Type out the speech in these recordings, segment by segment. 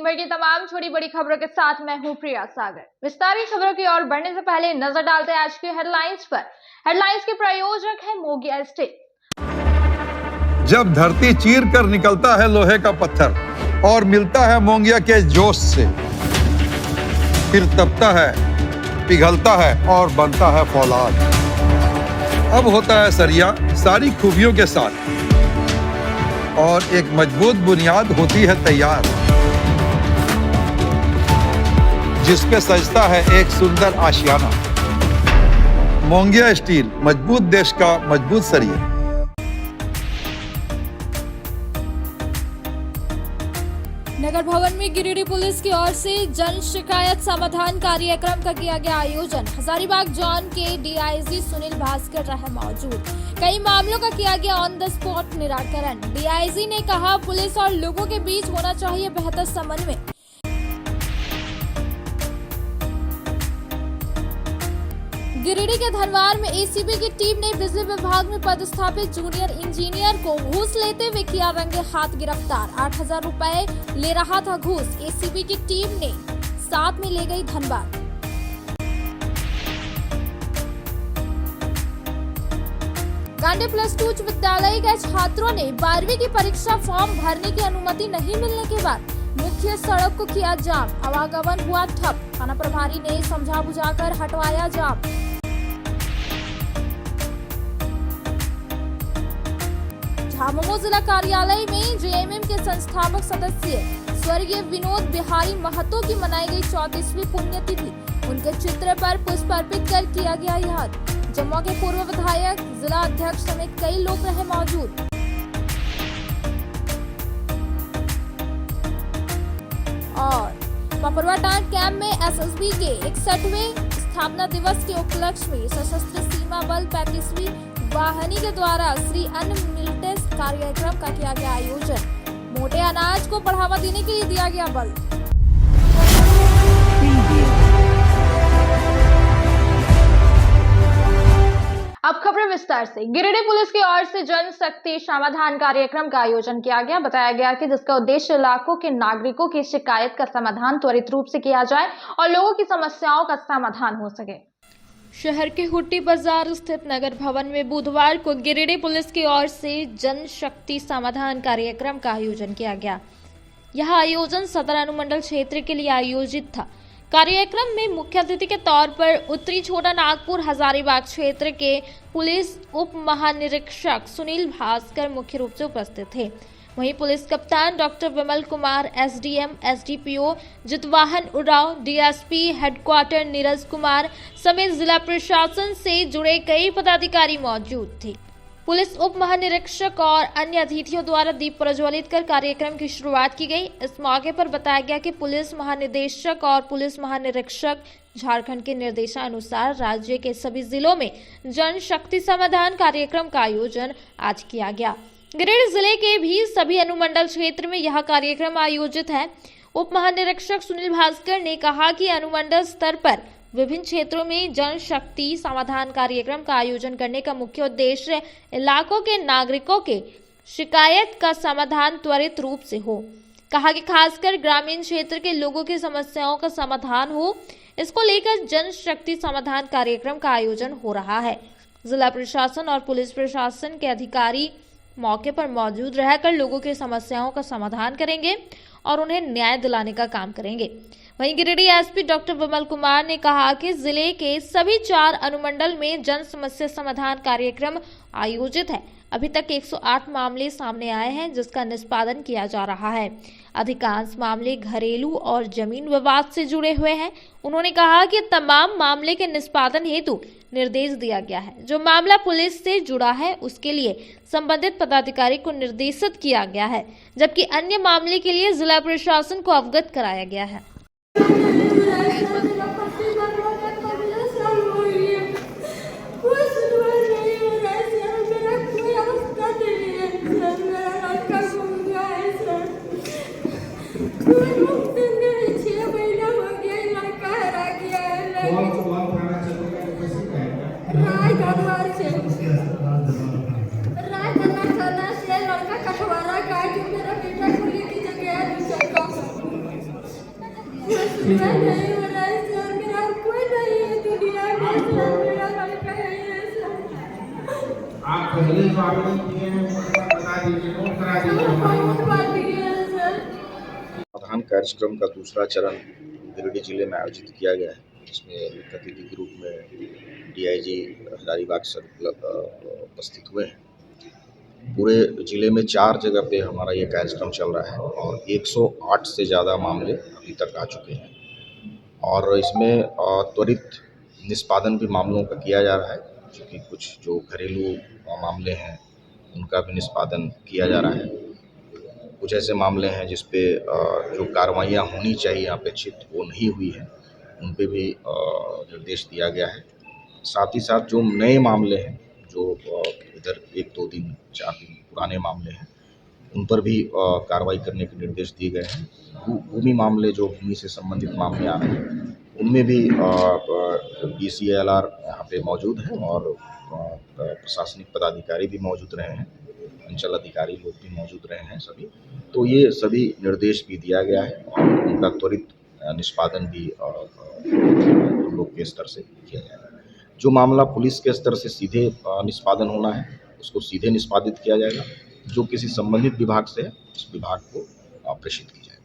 भर की तमाम छोटी बड़ी खबरों के साथ मैं हूं प्रिया सागर। विस्तारित खबरों की ओर बढ़ने से पहले नजर डालते हैं आज की हेडलाइंस पर। हेडलाइंस के प्रायोजक है मोंगिया स्टील। जब धरती चीर कर निकलता है लोहे का पत्थर और मिलता है मोंगिया के जोश से, फिर तपता है, पिघलता है और बनता है फौलाद। अब होता है सरिया सारी खूबियों के साथ और एक मजबूत बुनियाद होती है तैयार, जिस पे सजता है एक सुंदर आशियाना। मोंगिया स्टील, मजबूत देश का मजबूत सरिया। नगर भवन में गिरिडीह पुलिस की ओर से जन शिकायत समाधान कार्यक्रम का किया गया आयोजन। हजारीबाग जोन के डीआईजी सुनील भास्कर रहे मौजूद। कई मामलों का किया गया ऑन द स्पॉट निराकरण। डीआईजी ने कहा, पुलिस और लोगों के बीच होना चाहिए बेहतर समन्वय। गिरिडीह के धनवार में एसीबी की टीम ने बिजली विभाग में पदस्थापित जूनियर इंजीनियर को घूस लेते हुए किया रंगे हाथ गिरफ्तार। 8,000 रुपए ले रहा था घूस। एसीबी की टीम ने साथ में ले गई धनबाद। गांधी +2 उच्च विद्यालय के छात्रों ने 12वीं की परीक्षा फॉर्म भरने की अनुमति नहीं मिलने के बाद मुख्य सड़क को किया जाम। आवागमन हुआ ठप। थाना प्रभारी ने समझा बुझाकर हटवाया जाम। झामुमो जिला कार्यालय में जेएमएम के संस्थापक सदस्य स्वर्गीय विनोद बिहारी महतो की मनाई गई 34वीं पुण्यतिथि। उनके चित्र पर पुष्प अर्पित कर किया गया याद। जमुआ के पूर्व विधायक, जिला अध्यक्ष समेत कई लोग रहे मौजूद। और पपरवाटांड कैंप में एसएसबी के 61वें स्थापना दिवस के उपलक्ष्य में सशस्त्र सीमा बल 35वीं वाहिनी के द्वारा श्री अन्न मिलटेस कार्यक्रम का किया गया आयोजन। मोटे अनाज को बढ़ावा देने के लिए दिया गया बल। अब खबरें विस्तार से। गिरिडीह पुलिस की ओर से जन शक्ति समाधान कार्यक्रम का आयोजन किया गया। बताया गया कि जिसका उद्देश्य इलाकों के नागरिकों की शिकायत का समाधान त्वरित रूप से किया जाए और लोगों की समस्याओं का समाधान हो सके। शहर के हुट्टी बाजार स्थित नगर भवन में बुधवार को गिरिडीह पुलिस की ओर से जन शक्ति समाधान कार्यक्रम का आयोजन किया गया। यह आयोजन सदर अनुमंडल क्षेत्र के लिए आयोजित था। कार्यक्रम में मुख्य अतिथि के तौर पर उत्तरी छोटा नागपुर हजारीबाग क्षेत्र के पुलिस उप महानिरीक्षक सुनील भास्कर मुख्य रूप से उपस्थित थे। वहीं पुलिस कप्तान doctor Vimal Kumar, SDM, SDPO Jitwahan Oraon, DSP headquarter Neeraj Kumar समेत जिला प्रशासन से जुड़े कई पदाधिकारी मौजूद थे। पुलिस उप महानिरीक्षक और अन्य अतिथियों द्वारा दीप प्रज्वलित कर कार्यक्रम की शुरुआत की गई। इस मौके पर बताया गया कि पुलिस महानिदेशक और पुलिस महानिरीक्षक झारखंड के निर्देशानुसार राज्य के सभी जिलों में जन शक्ति समाधान कार्यक्रम का आयोजन आज किया गया। गिरिडीह जिले के भी सभी अनुमंडल क्षेत्र में यह कार्यक्रम आयोजित है। उप महानिरीक्षक सुनील भास्कर ने कहा कि अनुमंडल स्तर पर विभिन्न क्षेत्रों में जन शक्ति समाधान कार्यक्रम का आयोजन करने का मुख्य उद्देश्य इलाकों के नागरिकों के शिकायत का समाधान त्वरित रूप से हो। कहा कि खासकर ग्रामीण क्षेत्र के लोगों की समस्याओं का समाधान हो, इसको लेकर जन शक्ति समाधान कार्यक्रम का आयोजन हो रहा है। जिला प्रशासन और पुलिस प्रशासन के अधिकारी मौके पर मौजूद रहकर लोगों की समस्याओं का समाधान करेंगे और उन्हें न्याय दिलाने का काम करेंगे। वहीं गिरिडीह एसपी डॉक्टर विमल कुमार ने कहा कि जिले के सभी 4 अनुमंडल में जन समस्या समाधान कार्यक्रम आयोजित है। अभी तक 108 मामले सामने आए हैं, जिसका निष्पादन किया जा रहा है। अधिकांश मामले घरेलू और जमीन विवाद से जुड़े हुए हैं। उन्होंने कहा कि तमाम मामले के निष्पादन हेतु निर्देश दिया गया है। जो मामला पुलिस से जुड़ा है उसके लिए संबंधित पदाधिकारी को निर्देशित किया गया है, जबकि अन्य मामले के लिए जिला प्रशासन को अवगत कराया गया है। ठीक है नहीं हो रहा है सर, मेरा कोई नहीं है दुनिया में सर, मेरा लड़का है ये सर। आप पहले जो आवेदन किए हैं उसका बता दीजिए, नोट करा दीजिए हमारी बहुत बार दिए हैं सर। समाधान कार्यक्रम का दूसरा चरण गिरिडीह जिले में आयोजित किया गया है, जिसमें मुख्य अतिथि के रूप में डीआईजी हजारीबाग सर उपस्थित हुए हैं। पूरे जिले में 4 जगह पे हमारा ये कार्यक्रम चल रहा है और 108 से ज़्यादा मामले अभी तक आ चुके हैं और इसमें त्वरित निष्पादन भी मामलों का किया जा रहा है, क्योंकि कुछ जो घरेलू मामले हैं उनका भी निष्पादन किया जा रहा है। कुछ ऐसे मामले हैं जिस पे जो कार्रवाइयाँ होनी चाहिए अपेक्षित वो नहीं हुई है, उन पे भी निर्देश दिया गया है। साथ ही साथ जो नए मामले हैं, जो इधर 1-2 दिन 4 दिन पुराने मामले हैं, उन पर भी कार्रवाई करने के निर्देश दिए गए हैं। भूमि मामले, जो भूमि से संबंधित मामले आ रहे हैं, उनमें भी DCLR यहाँ पे मौजूद है और प्रशासनिक पदाधिकारी भी मौजूद रहे हैं, अंचल अधिकारी लोग भी मौजूद रहे हैं सभी। तो ये सभी निर्देश भी दिया गया है और उनका त्वरित निष्पादन भी हम लोग के स्तर से किया जाएगा। जो मामला पुलिस के स्तर से सीधे निष्पादन होना है उसको सीधे निष्पादित किया जाएगा, जो किसी संबंधित विभाग से है उस विभाग को प्रेषित किया जाएगा।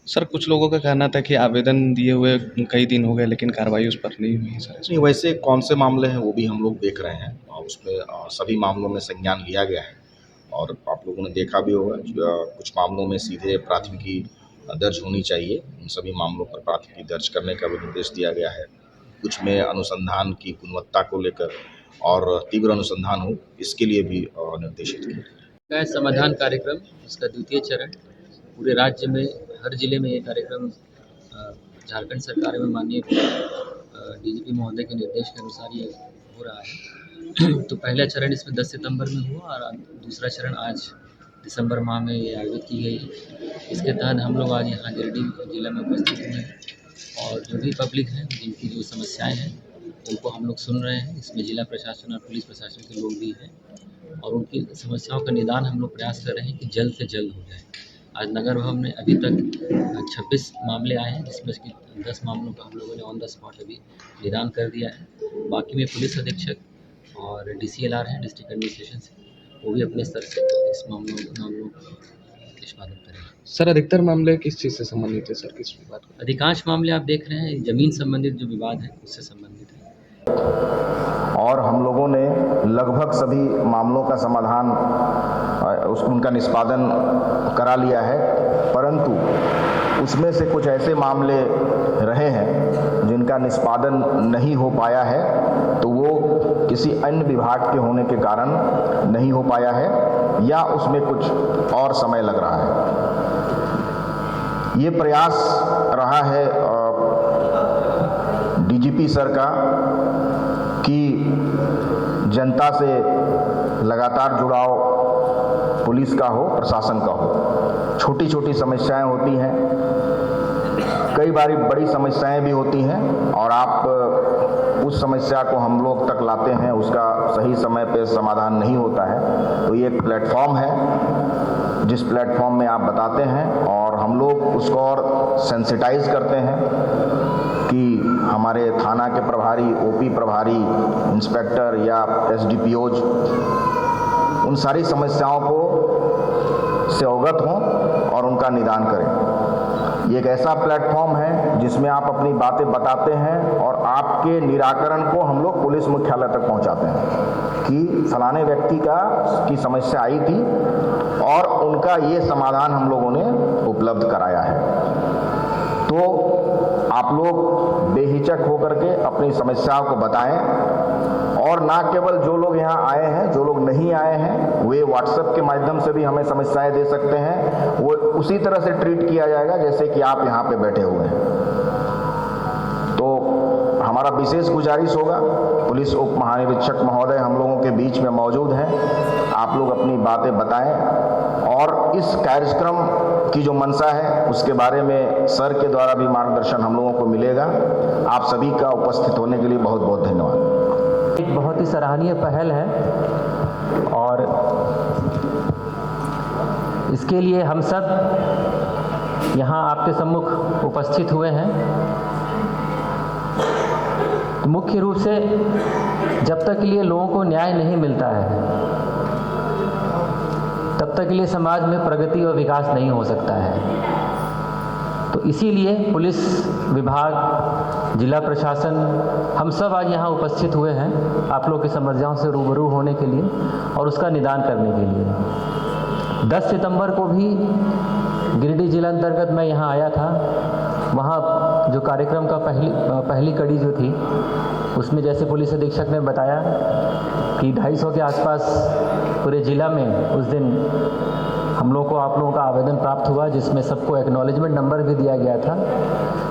सर, कुछ लोगों का कहना था कि आवेदन दिए हुए कई दिन हो गए लेकिन कार्रवाई उस पर नहीं हुई सर। नहीं, वैसे कौन से मामले हैं वो भी हम लोग देख रहे हैं और उसमें सभी मामलों में संज्ञान लिया गया है और आप लोगों ने देखा भी होगा कुछ मामलों में सीधे प्राथमिकी दर्ज होनी चाहिए, उन सभी मामलों पर प्राथमिकी दर्ज करने का भी निर्देश दिया गया है। कुछ में अनुसंधान की गुणवत्ता को लेकर और तीव्र अनुसंधान हो, इसके लिए भी निर्देशित किया। समाधान कार्यक्रम इसका द्वितीय चरण पूरे राज्य में हर जिले में ये कार्यक्रम झारखंड सरकार में माननीय DGP महोदय के निर्देश के अनुसार ये हो रहा है। तो पहला चरण इसमें 10 सितंबर में हुआ और दूसरा चरण आज दिसंबर माह में ये आयोजित की गई है। इसके तहत हम लोग आज यहाँ गिरिडीह जिला में उपस्थित हुए हैं और जो भी पब्लिक है जिनकी जो समस्याएं हैं उनको हम लोग सुन रहे हैं। इसमें जिला प्रशासन और पुलिस प्रशासन के लोग भी हैं और उनकी समस्याओं का निदान हम लोग प्रयास कर रहे हैं कि जल्द से जल्द हो जाए। आज नगर भवन में अभी तक 26 मामले आए हैं, जिसमें से 10 मामलों का हम लोगों ने ऑन द स्पॉट अभी निदान कर दिया है। बाकी में पुलिस अधीक्षक और DCLR हैं डिस्ट्रिक्ट एडमिनिस्ट्रेशन से, वो भी अपने स्तर से इस मामलों का निष्पादन करेंगे। सर, अधिकतर मामले किस चीज़ से संबंधित है सर, किस विवाद को? अधिकांश मामले आप देख रहे हैं जमीन संबंधित जो विवाद है उससे संबंधित है और हम लोगों ने लगभग सभी मामलों का समाधान उनका निष्पादन करा लिया है, परंतु उसमें से कुछ ऐसे मामले रहे हैं जिनका निष्पादन नहीं हो पाया है, तो वो किसी अन्य विभाग के होने के कारण नहीं हो पाया है या उसमें कुछ और समय लग रहा है। ये प्रयास रहा है DGP सर का कि जनता से लगातार जुड़ाव पुलिस का हो, प्रशासन का हो। छोटी छोटी समस्याएं होती हैं, कई बार बड़ी समस्याएं भी होती हैं और आप उस समस्या को हम लोग तक लाते हैं, उसका सही समय पे समाधान नहीं होता है। तो ये एक प्लेटफॉर्म है जिस प्लेटफॉर्म में आप बताते हैं और हम लोग उसको और सेंसिटाइज करते हैं कि हमारे थाना के प्रभारी, OP प्रभारी, इंस्पेक्टर या SDPOज उन सारी समस्याओं को से अवगत हों और उनका निदान करें। ये एक ऐसा प्लेटफॉर्म है जिसमें आप अपनी बातें बताते हैं और आपके निराकरण को हम लोग पुलिस मुख्यालय तक पहुंचाते हैं कि फलाने व्यक्ति की समस्या आई थी और उनका ये समाधान हम लोगों ने उपलब्ध कराया है। तो आप लोग बेहिचक होकर के अपनी समस्याओं को बताएं और ना केवल जो लोग यहाँ आए हैं, जो लोग नहीं आए हैं वे WhatsApp के माध्यम से भी हमें समस्याएं दे सकते हैं। वो उसी तरह से ट्रीट किया जाएगा जैसे कि आप यहाँ पे बैठे हुए हैं। तो हमारा विशेष गुजारिश होगा, पुलिस उप महानिरीक्षक महोदय हम लोगों के बीच में मौजूद हैं, आप लोग अपनी बातें बताएं और इस कार्यक्रम की जो मंशा है उसके बारे में सर के द्वारा भी मार्गदर्शन हम लोगों को मिलेगा। आप सभी का उपस्थित होने के लिए बहुत बहुत धन्यवाद। एक बहुत ही सराहनीय पहल है और इसके लिए हम सब यहाँ आपके सम्मुख उपस्थित हुए हैं। तो मुख्य रूप से जब तक के लिए लोगों को न्याय नहीं मिलता है तब तक के लिए समाज में प्रगति और विकास नहीं हो सकता है। तो इसीलिए पुलिस विभाग, जिला प्रशासन, हम सब आज यहाँ उपस्थित हुए हैं आप लोग की समस्याओं से रूबरू होने के लिए और उसका निदान करने के लिए। 10 सितंबर को भी गिरिडीह जिला अंतर्गत मैं यहाँ आया था। वहाँ जो कार्यक्रम का पहली कड़ी जो थी उसमें जैसे पुलिस अधीक्षक ने बताया कि 250 के आसपास पूरे ज़िला में उस दिन हम लोगों को आप लोगों का आवेदन प्राप्त हुआ, जिसमें सबको एक्नॉलेजमेंट नंबर भी दिया गया था।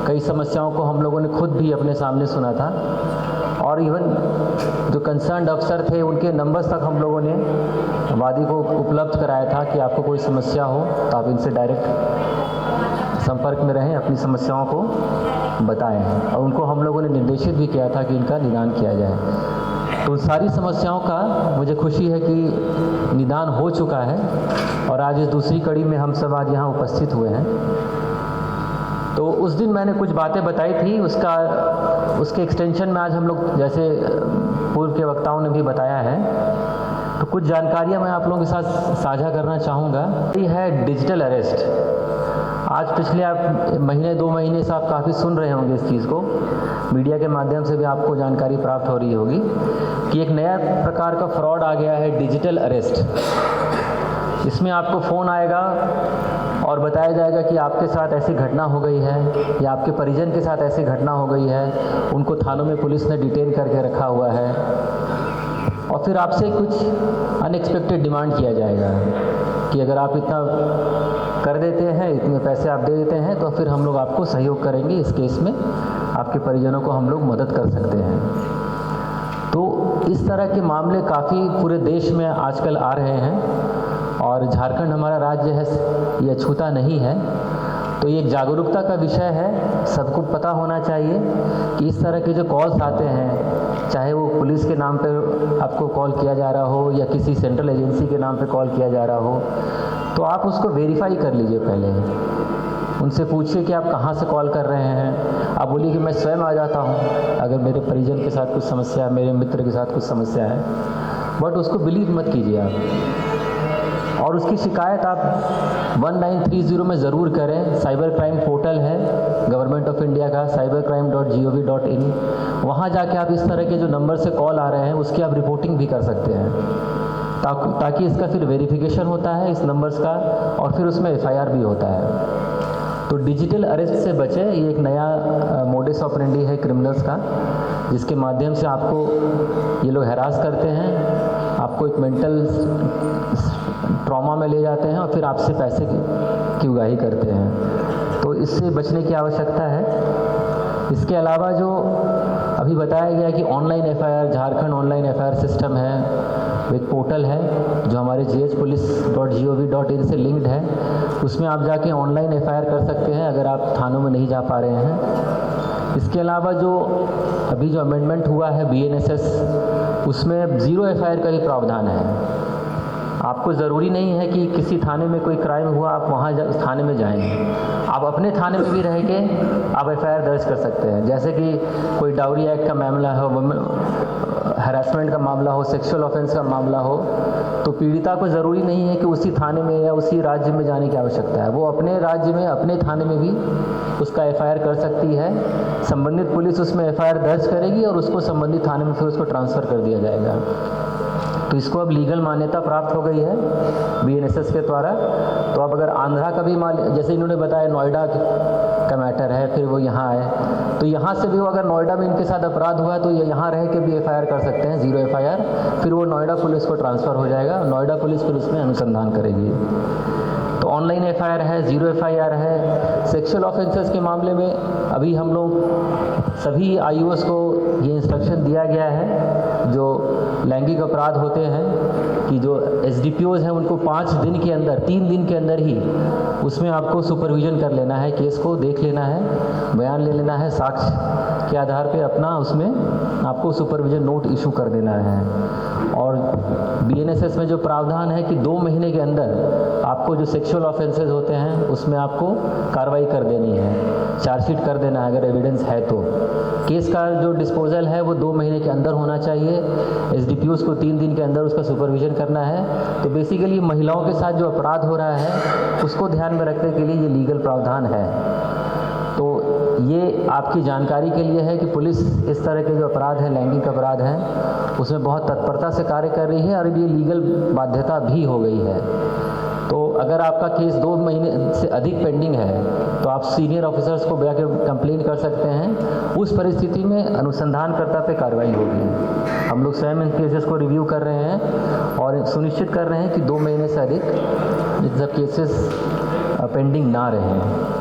कई समस्याओं को हम लोगों ने खुद भी अपने सामने सुना था और इवन जो कंसर्न्ड अफसर थे उनके नंबर्स तक हम लोगों ने वादी को उपलब्ध कराया था कि आपको कोई समस्या हो तो आप इनसे डायरेक्ट संपर्क में रहें, अपनी समस्याओं को बताएं। और उनको हम लोगों ने निर्देशित भी किया था कि इनका निदान किया जाए। तो सारी समस्याओं का मुझे खुशी है कि निदान हो चुका है और आज इस दूसरी कड़ी में हम सब आज यहाँ उपस्थित हुए हैं। तो उस दिन मैंने कुछ बातें बताई थी, उसके एक्सटेंशन में आज हम लोग जैसे पूर्व के वक्ताओं ने भी बताया है तो कुछ जानकारियाँ मैं आप लोगों के साथ साझा करना चाहूँगा। ये है डिजिटल अरेस्ट। आज पिछले आप महीने 2 महीने से आप काफ़ी सुन रहे होंगे इस चीज़ को, मीडिया के माध्यम से भी आपको जानकारी प्राप्त हो रही होगी कि एक नया प्रकार का फ्रॉड आ गया है, डिजिटल अरेस्ट। इसमें आपको फ़ोन आएगा और बताया जाएगा कि आपके साथ ऐसी घटना हो गई है या आपके परिजन के साथ ऐसी घटना हो गई है, उनको थानों में पुलिस ने डिटेन करके रखा हुआ है और फिर आपसे कुछ अनएक्सपेक्टेड डिमांड किया जाएगा कि अगर आप इतना कर देते हैं, इतने पैसे आप दे देते हैं तो फिर हम लोग आपको सहयोग करेंगे, इस केस में आपके परिजनों को हम लोग मदद कर सकते हैं। तो इस तरह के मामले काफ़ी पूरे देश में आजकल आ रहे हैं और झारखंड हमारा राज्य है, ये अछूता नहीं है। तो ये एक जागरूकता का विषय है, सबको पता होना चाहिए कि इस तरह के जो कॉल्स आते हैं, चाहे वो पुलिस के नाम पे आपको कॉल किया जा रहा हो या किसी सेंट्रल एजेंसी के नाम पे कॉल किया जा रहा हो, तो आप उसको वेरीफाई कर लीजिए। पहले उनसे पूछिए कि आप कहाँ से कॉल कर रहे हैं। आप बोलिए कि मैं स्वयं आ जाता हूँ अगर मेरे परिजन के साथ कुछ समस्या है, मेरे मित्र के साथ कुछ समस्या है, बट उसको बिलीव मत कीजिए आप। और उसकी शिकायत आप 1930 में ज़रूर करें। साइबर क्राइम पोर्टल है गवर्नमेंट ऑफ इंडिया का, cybercrime.gov.in। वहाँ जाके आप इस तरह के जो नंबर से कॉल आ रहे हैं उसकी आप रिपोर्टिंग भी कर सकते हैं, ताकि इसका फिर वेरिफिकेशन होता है इस नंबर्स का और फिर उसमें FIR भी होता है। तो डिजिटल अरेस्ट से बचे, ये एक नया मोडिस ऑपरेंडी है क्रिमिनल्स का, जिसके माध्यम से आपको ये लोग हैरास करते हैं, आपको एक मेंटल ट्रॉमा में ले जाते हैं और फिर आपसे पैसे की उगाही करते हैं। तो इससे बचने की आवश्यकता है। इसके अलावा जो अभी बताया गया कि online FIR, Jharkhand online FIR system है, एक पोर्टल है जो हमारे ghpolice.gov.in से लिंक्ड है। उसमें आप जाके ऑनलाइन FIR कर सकते हैं अगर आप थानों में नहीं जा पा रहे हैं। इसके अलावा जो अभी जो अमेंडमेंट हुआ है BNSS, उसमें 0 FIR का भी प्रावधान है। आपको ज़रूरी नहीं है कि किसी थाने में कोई क्राइम हुआ आप वहाँ थाने में जाएंगे, आप अपने थाने में भी रह के आप FIR दर्ज कर सकते हैं। जैसे कि कोई डाउरी एक्ट का मामला हो, हैरेसमेंट का मामला हो, सेक्सुअल ऑफेंस का मामला हो, तो पीड़िता को ज़रूरी नहीं है कि उसी थाने में या उसी राज्य में जाने की आवश्यकता है। वो अपने राज्य में, अपने थाने में भी उसका FIR कर सकती है। संबंधित पुलिस उसमें FIR दर्ज करेगी और उसको संबंधित थाने में फिर उसको ट्रांसफ़र कर दिया जाएगा। तो इसको अब लीगल मान्यता प्राप्त हो गई है BNSS के द्वारा। तो अब अगर आंध्रा का भी जैसे इन्होंने बताया नोएडा का मैटर है, फिर वो यहाँ आए, तो यहाँ से भी वो अगर नोएडा में इनके साथ अपराध हुआ है तो ये यहाँ रह के भी FIR कर सकते हैं, 0 FIR। फिर वो नोएडा पुलिस को ट्रांसफ़र हो जाएगा, नोएडा पुलिस फिर उसमें अनुसंधान करेगी। तो ऑनलाइन FIR है, 0 FIR है। सेक्सुअल ऑफेंसेस के मामले में अभी हम लोग सभी IOs को ये इंस्ट्रक्शन दिया गया है जो लैंगिक अपराध होते हैं कि जो SDPOs हैं उनको 5 दिन के अंदर, 3 दिन के अंदर ही उसमें आपको सुपरविजन कर लेना है, केस को देख लेना है, बयान ले लेना है, साक्ष्य के आधार पे अपना उसमें आपको सुपरविजन नोट इशू कर देना है। और BNSS में जो प्रावधान है कि 2 महीने के अंदर आपको जो सेक्सुअल ऑफेंसेस होते हैं उसमें आपको कार्रवाई कर देनी है, चार्जशीट कर देना है अगर एविडेंस है तो। केस का जो डिस्पोजल है वो 2 महीने के अंदर होना चाहिए, SDPOs को 3 दिन के अंदर उसका सुपरविजन करना है। तो बेसिकली महिलाओं के साथ जो अपराध हो रहा है उसको ध्यान में रखने के लिए ये लीगल प्रावधान है। तो ये आपकी जानकारी के लिए है कि पुलिस इस तरह के जो अपराध हैं, लैंगिक अपराध हैं, उसमें बहुत तत्परता से कार्य कर रही है और ये लीगल बाध्यता भी हो गई है। तो अगर आपका केस 2 महीने से अधिक पेंडिंग है तो आप सीनियर ऑफिसर्स को जाकर कंप्लेन कर सकते हैं। उस परिस्थिति में अनुसंधानकर्ता पे कार्रवाई होगी। हम लोग स्वयं इन केसेस को रिव्यू कर रहे हैं और सुनिश्चित कर रहे हैं कि 2 महीने से अधिक ये सब केसेस पेंडिंग ना रहें।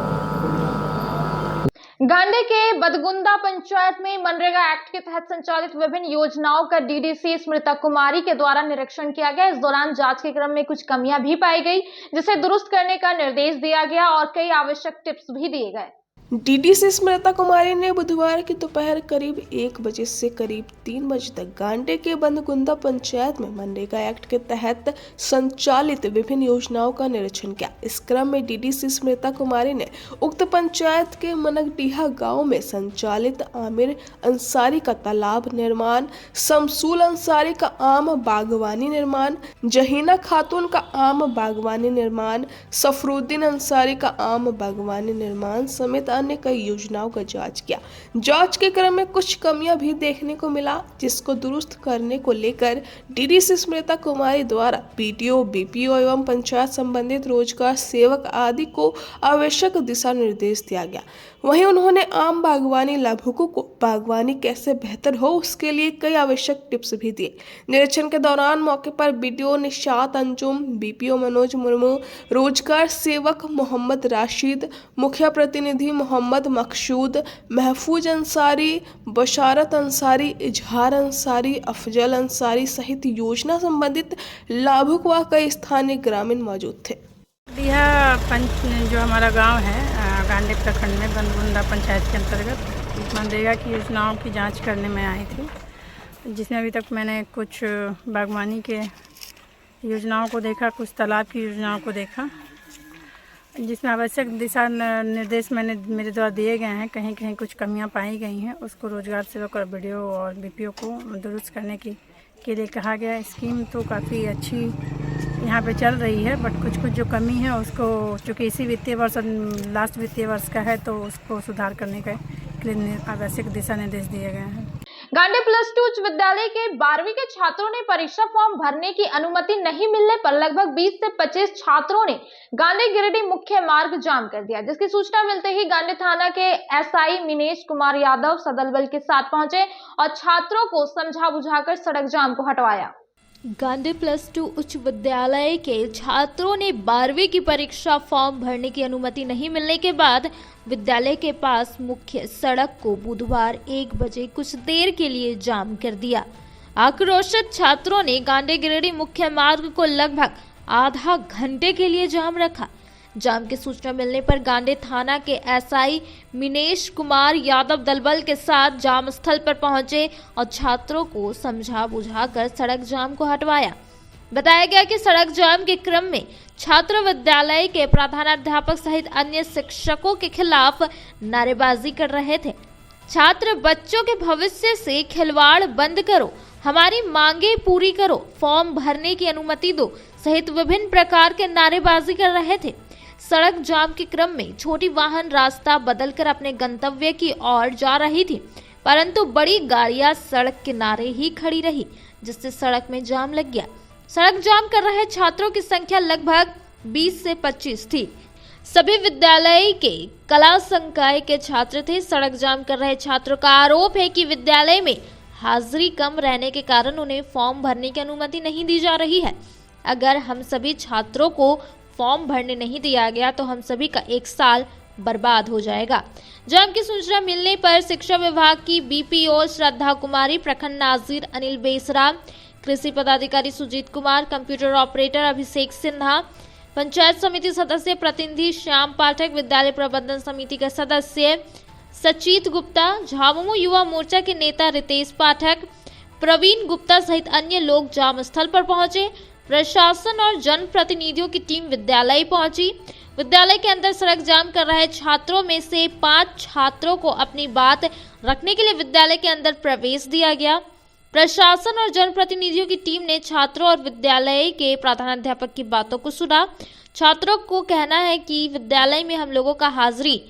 गांडे के बदगुंदा पंचायत में मनरेगा एक्ट के तहत संचालित विभिन्न योजनाओं का DDC स्मृता कुमारी के द्वारा निरीक्षण किया गया। इस दौरान जांच के क्रम में कुछ कमियां भी पाई गई, जिसे दुरुस्त करने का निर्देश दिया गया और कई आवश्यक टिप्स भी दिए गए। DDC स्मृता कुमारी ने बुधवार की दोपहर करीब 1 बजे से करीब 3 बजे तक गांडे के बंदगुंदा पंचायत में मनरेगा एक्ट के तहत संचालित विभिन्न योजनाओं का निरीक्षण किया। इस क्रम में DDC स्मृता कुमारी ने उक्त पंचायत के मनकडीहा गांव में संचालित आमिर अंसारी का तालाब निर्माण, शमसूल अंसारी का आम बागवानी निर्माण, जहीना खातून का आम बागवानी निर्माण, सफरुद्दीन अंसारी का आम बागवानी निर्माण समेत अन्य कई योजनाओं का जांच किया। जांच के क्रम में कुछ कमियां भी देखने को मिला, जिसको दुरुस्त करने को लेकर DDC स्मृता कुमारी द्वारा BDO, BPO एवं पंचायत संबंधित रोजगार सेवक आदि को आवश्यक दिशा निर्देश दिया गया। वहीं उन्होंने आम बागवानी लाभुकों को बागवानी कैसे बेहतर हो उसके लिए कई आवश्यक टिप्स भी दिए। निरीक्षण के दौरान मौके पर BDO निशात अंजुम, BPO मनोज मुर्मू, रोजगार सेवक मोहम्मद राशिद, मुखिया प्रतिनिधि मोहम्मद मकसूद, महफूज अंसारी, बशारत अंसारी, इजहार अंसारी, अफजल अंसारी सहित योजना संबंधित लाभुक व कई स्थानीय ग्रामीण मौजूद थे। यह जो हमारा गांव है गांडे प्रखंड में बंदगुंदा पंचायत के अंतर्गत मनरेगा की योजनाओं की जांच करने में आई थी, जिसमें अभी तक मैंने कुछ बागवानी के योजनाओं को देखा, कुछ तालाब की योजनाओं को देखा, जिसमें आवश्यक दिशा निर्देश मेरे द्वारा दिए गए हैं। कहीं कहीं कुछ कमियां पाई गई हैं, उसको रोजगार सेवक और BDO और BPO को दुरुस्त करने के लिए कहा गया। स्कीम तो काफ़ी अच्छी यहाँ पे चल रही है, बट कुछ जो कमी है उसको, चूँकि इसी वित्तीय वर्ष लास्ट वित्तीय वर्ष का है, तो उसको सुधार करने के लिए आवश्यक दिशा निर्देश दिए गए हैं। गांडे +2 उच्च विद्यालय के 12वीं के छात्रों ने परीक्षा फॉर्म भरने की अनुमति नहीं मिलने पर लगभग 20 से 25 छात्रों ने गांडे गिरिडीह मुख्य मार्ग जाम कर दिया, जिसकी सूचना मिलते ही गांडे थाना के SI मिनेश कुमार यादव सदल बल के साथ पहुंचे और छात्रों को समझा बुझाकर सड़क जाम को हटवाया। गांडे +2 उच्च विद्यालय के छात्रों ने 12वीं की परीक्षा फॉर्म भरने की अनुमति नहीं मिलने के बाद विद्यालय के पास मुख्य सड़क को बुधवार 1 बजे कुछ देर के लिए जाम कर दिया। आक्रोशित छात्रों ने गांडे गिरिडीह मुख्य मार्ग को लगभग आधा घंटे के लिए जाम रखा। जाम की सूचना मिलने पर गांडे थाना के SI मिनेश कुमार यादव दलबल के साथ जाम स्थल पर पहुंचे और छात्रों को समझा बुझाकर सड़क जाम को हटवाया। बताया गया कि सड़क जाम के क्रम में छात्र विद्यालय के प्रधानाध्यापक सहित अन्य शिक्षकों के खिलाफ नारेबाजी कर रहे थे। छात्र बच्चों के भविष्य से खिलवाड़ बंद करो, हमारी मांगे पूरी करो, फॉर्म भरने की अनुमति दो सहित विभिन्न प्रकार के नारेबाजी कर रहे थे। सड़क जाम के क्रम में छोटी वाहन रास्ता बदलकर अपने गंतव्य की ओर जा रही थी, परंतु बड़ी गाड़ियां सड़क किनारे ही खड़ी रही, जिससे सड़क में जाम लग गया। सड़क जाम कर रहे छात्रों की संख्या लगभग 20 से 25 थी। सभी विद्यालय के कला संकाय के छात्र थे। सड़क जाम कर रहे छात्रों का आरोप है कि विद्यालय में हाजिरी कम रहने के कारण उन्हें फॉर्म भरने की अनुमति नहीं दी जा रही है। अगर हम सभी छात्रों को फॉर्म भरने नहीं दिया गया तो हम सभी का 1 साल बर्बाद हो जाएगा। जाम की सूचना मिलने पर शिक्षा विभाग की BPO श्रद्धा कुमारी, प्रखंड नाजिर अनिल बेसरा, कृषि पदाधिकारी सुजीत कुमार, कंप्यूटर ऑपरेटर अभिषेक सिन्हा, पंचायत समिति सदस्य प्रतिनिधि श्याम पाठक, विद्यालय प्रबंधन समिति के सदस्य सचित गुप्ता, झामुमो युवा मोर्चा के नेता रितेश पाठक, प्रवीण गुप्ता सहित अन्य लोग जाम स्थल पर पहुंचे। प्रशासन और जनप्रतिनिधियों की टीम विद्यालय पहुंची। विद्यालय के अंदर सड़क जाम कर रहे छात्रों में से 5 छात्रों को अपनी बात रखने के लिए विद्यालय के अंदर प्रवेश दिया गया। प्रशासन और जनप्रतिनिधियों की टीम ने छात्रों और विद्यालय के प्रधानाध्यापक की बातों को सुना। छात्रों को कहना है कि विद्यालय में हम लोगों का हाजिरी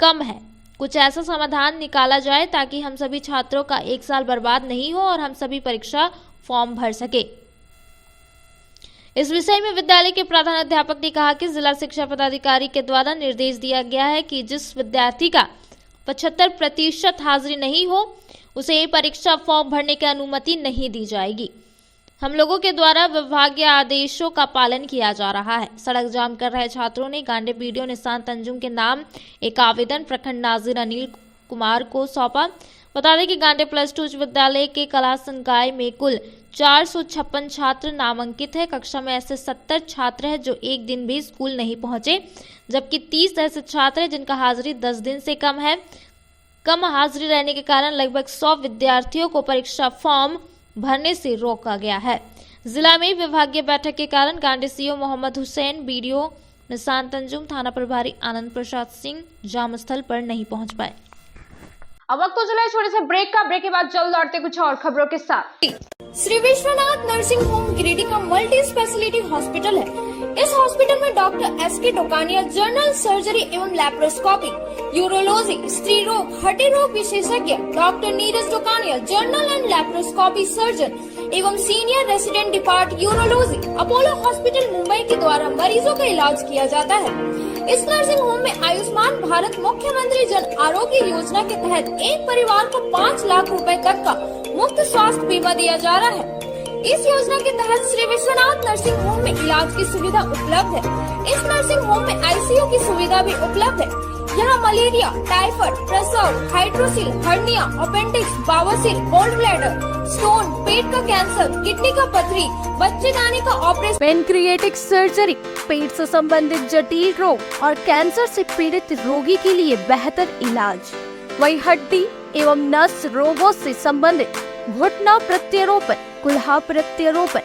कम है, कुछ ऐसा समाधान निकाला जाए ताकि हम सभी छात्रों का 1 साल बर्बाद नहीं हो और हम सभी परीक्षा फॉर्म भर सके। इस विषय में विद्यालय के प्रधानाध्यापक ने कहा कि जिला शिक्षा पदाधिकारी के द्वारा निर्देश दिया गया है कि जिस विद्यार्थी का 75% हाजिरी नहीं हो उसे परीक्षा फॉर्म भरने की अनुमति नहीं दी जाएगी। हम लोगों के द्वारा विभागीय आदेशों का पालन किया जा रहा है। सड़क जाम कर रहे छात्रों ने गांडे बीडीओ निशांत अंजुम के नाम एक आवेदन प्रखंड नाजिर अनिल कुमार को सौंपा। बता दें कि गांडे प्लस 2 उच्च विद्यालय के कला संकाय में कुल 456 छात्र नामांकित है। कक्षा में ऐसे 70 छात्र हैं जो एक दिन भी स्कूल नहीं पहुंचे, जबकि 30 ऐसे छात्र हैं जिनका हाजिरी 10 दिन से कम है। कम हाजिरी रहने के कारण लगभग 100 विद्यार्थियों को परीक्षा फॉर्म भरने से रोका गया है। जिला में विभागीय बैठक के कारण गांडे सीओ मोहम्मद हुसैन, बीडीओ निशांत अंजुम, थाना प्रभारी आनंद प्रसाद सिंह जाम स्थल पर नहीं पहुंच पाए। अब वक्त तो चला है छोटे से ब्रेक का। ब्रेक के बाद जल्द लौटते कुछ और खबरों के साथ। श्री विश्वनाथ नर्सिंग होम गिरिडीह का मल्टी स्पेशलिटी हॉस्पिटल है। इस हॉस्पिटल में doctor S K. Tokania general surgery एवं लैप्रोस्कोपी, यूरोलॉजी, स्त्री रोग, हड्डी रोग विशेषज्ञ, doctor Neeraj Tokania general and laparoscopy surgeon एवं senior resident depart urology, Apollo hospital Mumbai के द्वारा मरीजों का इलाज किया जाता है। इस नर्सिंग होम में आयुष्मान भारत मुख्यमंत्री जन आरोग्य योजना के तहत एक परिवार को 5 लाख रुपए तक का मुफ्त स्वास्थ्य बीमा दिया जा रहा है। इस योजना के तहत श्री विश्वनाथ नर्सिंग होम में इलाज की सुविधा उपलब्ध है। इस नर्सिंग होम में आईसीयू की सुविधा भी उपलब्ध है। यहाँ मलेरिया, टाइफाइड, प्रसव, हाइड्रोसिल, हर्निया, अपेंडिक्स, बवासीर, गोल्ड ब्लैडर, स्टोन, पेट का कैंसर, किडनी का पथरी, बच्चेदानी का ऑपरेशन, पेनक्रिएटिक सर्जरी, पेट से संबंधित जटिल रोग और कैंसर से पीड़ित रोगी के लिए बेहतर इलाज। वही हड्डी एवं नस रोगों से संबंधित घुटना प्रत्यारोपण, कुल्हा प्रत्यारोपण,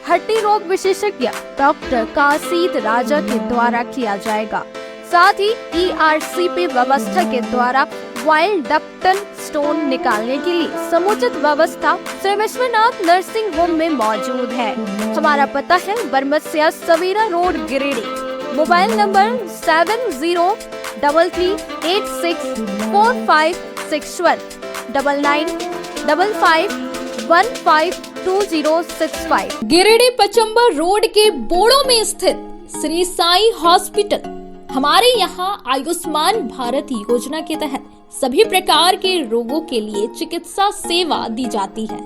हड्डी रोग विशेषज्ञ डॉक्टर काशीद राजा के द्वारा किया जाएगा। साथ ही ERCP व्यवस्था के द्वारा वाइल्ड डक्टल स्टोन निकालने के लिए समुचित व्यवस्था श्री विश्वनाथ नर्सिंग होम में मौजूद है। हमारा पता है Baramasia Savera road Giridih. Mobile number 7006464561 9955152065। Giridih Pachambar road के बोड़ो में स्थित श्री साई हॉस्पिटल। हमारे यहाँ आयुष्मान भारत योजना के तहत सभी प्रकार के रोगों के लिए चिकित्सा सेवा दी जाती है।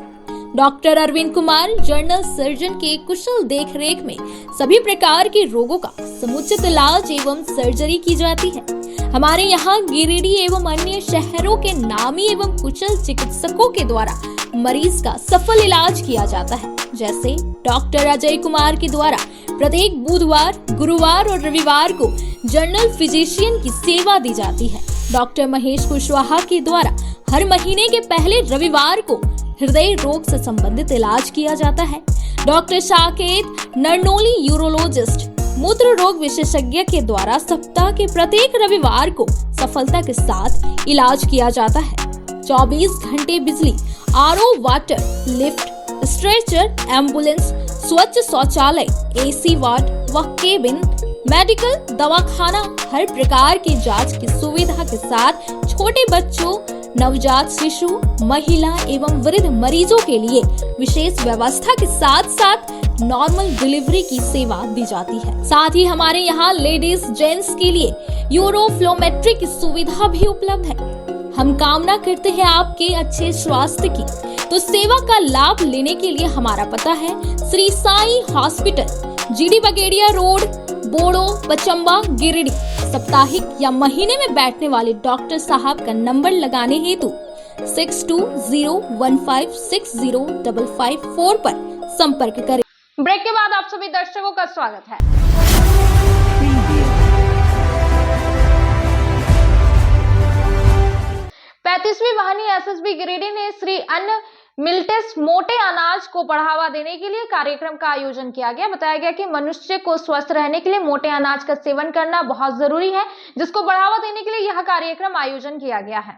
Doctor Arvind Kumar general surgeon के कुशल देखरेख में सभी प्रकार के रोगों का समुचित इलाज एवं सर्जरी की जाती है। हमारे यहाँ गिरिडीह एवं अन्य शहरों के नामी एवं कुशल चिकित्सकों के द्वारा मरीज का सफल इलाज किया जाता है। जैसे डॉक्टर अजय कुमार के द्वारा प्रत्येक बुधवार, गुरुवार और रविवार को जनरल फिजिशियन की सेवा दी जाती है। डॉक्टर महेश कुशवाहा के द्वारा हर महीने के पहले रविवार को हृदय रोग से संबंधित इलाज किया जाता है। डॉक्टर साकेत नरनोली यूरोलॉजिस्ट मूत्र रोग विशेषज्ञ के द्वारा सप्ताह के प्रत्येक रविवार को सफलता के साथ इलाज किया जाता है। 24 घंटे बिजली, RO water, lift, stretcher, ambulance, स्वच्छ शौचालय, AC वार्ड व केबिन, मेडिकल, दवाखाना, हर प्रकार की जांच की सुविधा के साथ छोटे बच्चों, नवजात शिशु, महिला एवं वृद्ध मरीजों के लिए विशेष व्यवस्था के साथ साथ नॉर्मल डिलीवरी की सेवा दी जाती है। साथ ही हमारे यहाँ लेडीज जेंट्स के लिए यूरोफ्लोमेट्री की सुविधा भी उपलब्ध है। हम कामना करते हैं आपके अच्छे स्वास्थ्य की, तो सेवा का लाभ लेने के लिए हमारा पता है श्री साई हॉस्पिटल, GD बगेड़िया रोड, बोड़ो, पचम्बा, गिरिडीह। साप्ताहिक या महीने में बैठने वाले डॉक्टर साहब का नंबर लगाने हेतु 6201560554 पर संपर्क करें। ब्रेक के बाद आप सभी दर्शकों का स्वागत है। 35वीं वाहिनी एसएसबी गिरिडीह ने श्री अन्न मिलेट्स मोटे अनाज को बढ़ावा देने के लिए कार्यक्रम का आयोजन किया गया। बताया गया कि मनुष्य को स्वस्थ रहने के लिए मोटे अनाज का सेवन करना बहुत जरूरी है, जिसको बढ़ावा देने के लिए यह कार्यक्रम आयोजन किया गया है।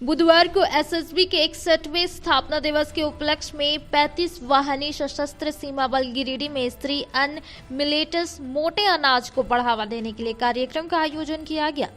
बुधवार को एसएसबी के 61वें स्थापना दिवस के उपलक्ष्य में 35 वाहिनी सशस्त्र सीमा बल गिरिडीह में श्री अन्न मिलेट्स मोटे अनाज को बढ़ावा देने के लिए कार्यक्रम का आयोजन किया गया।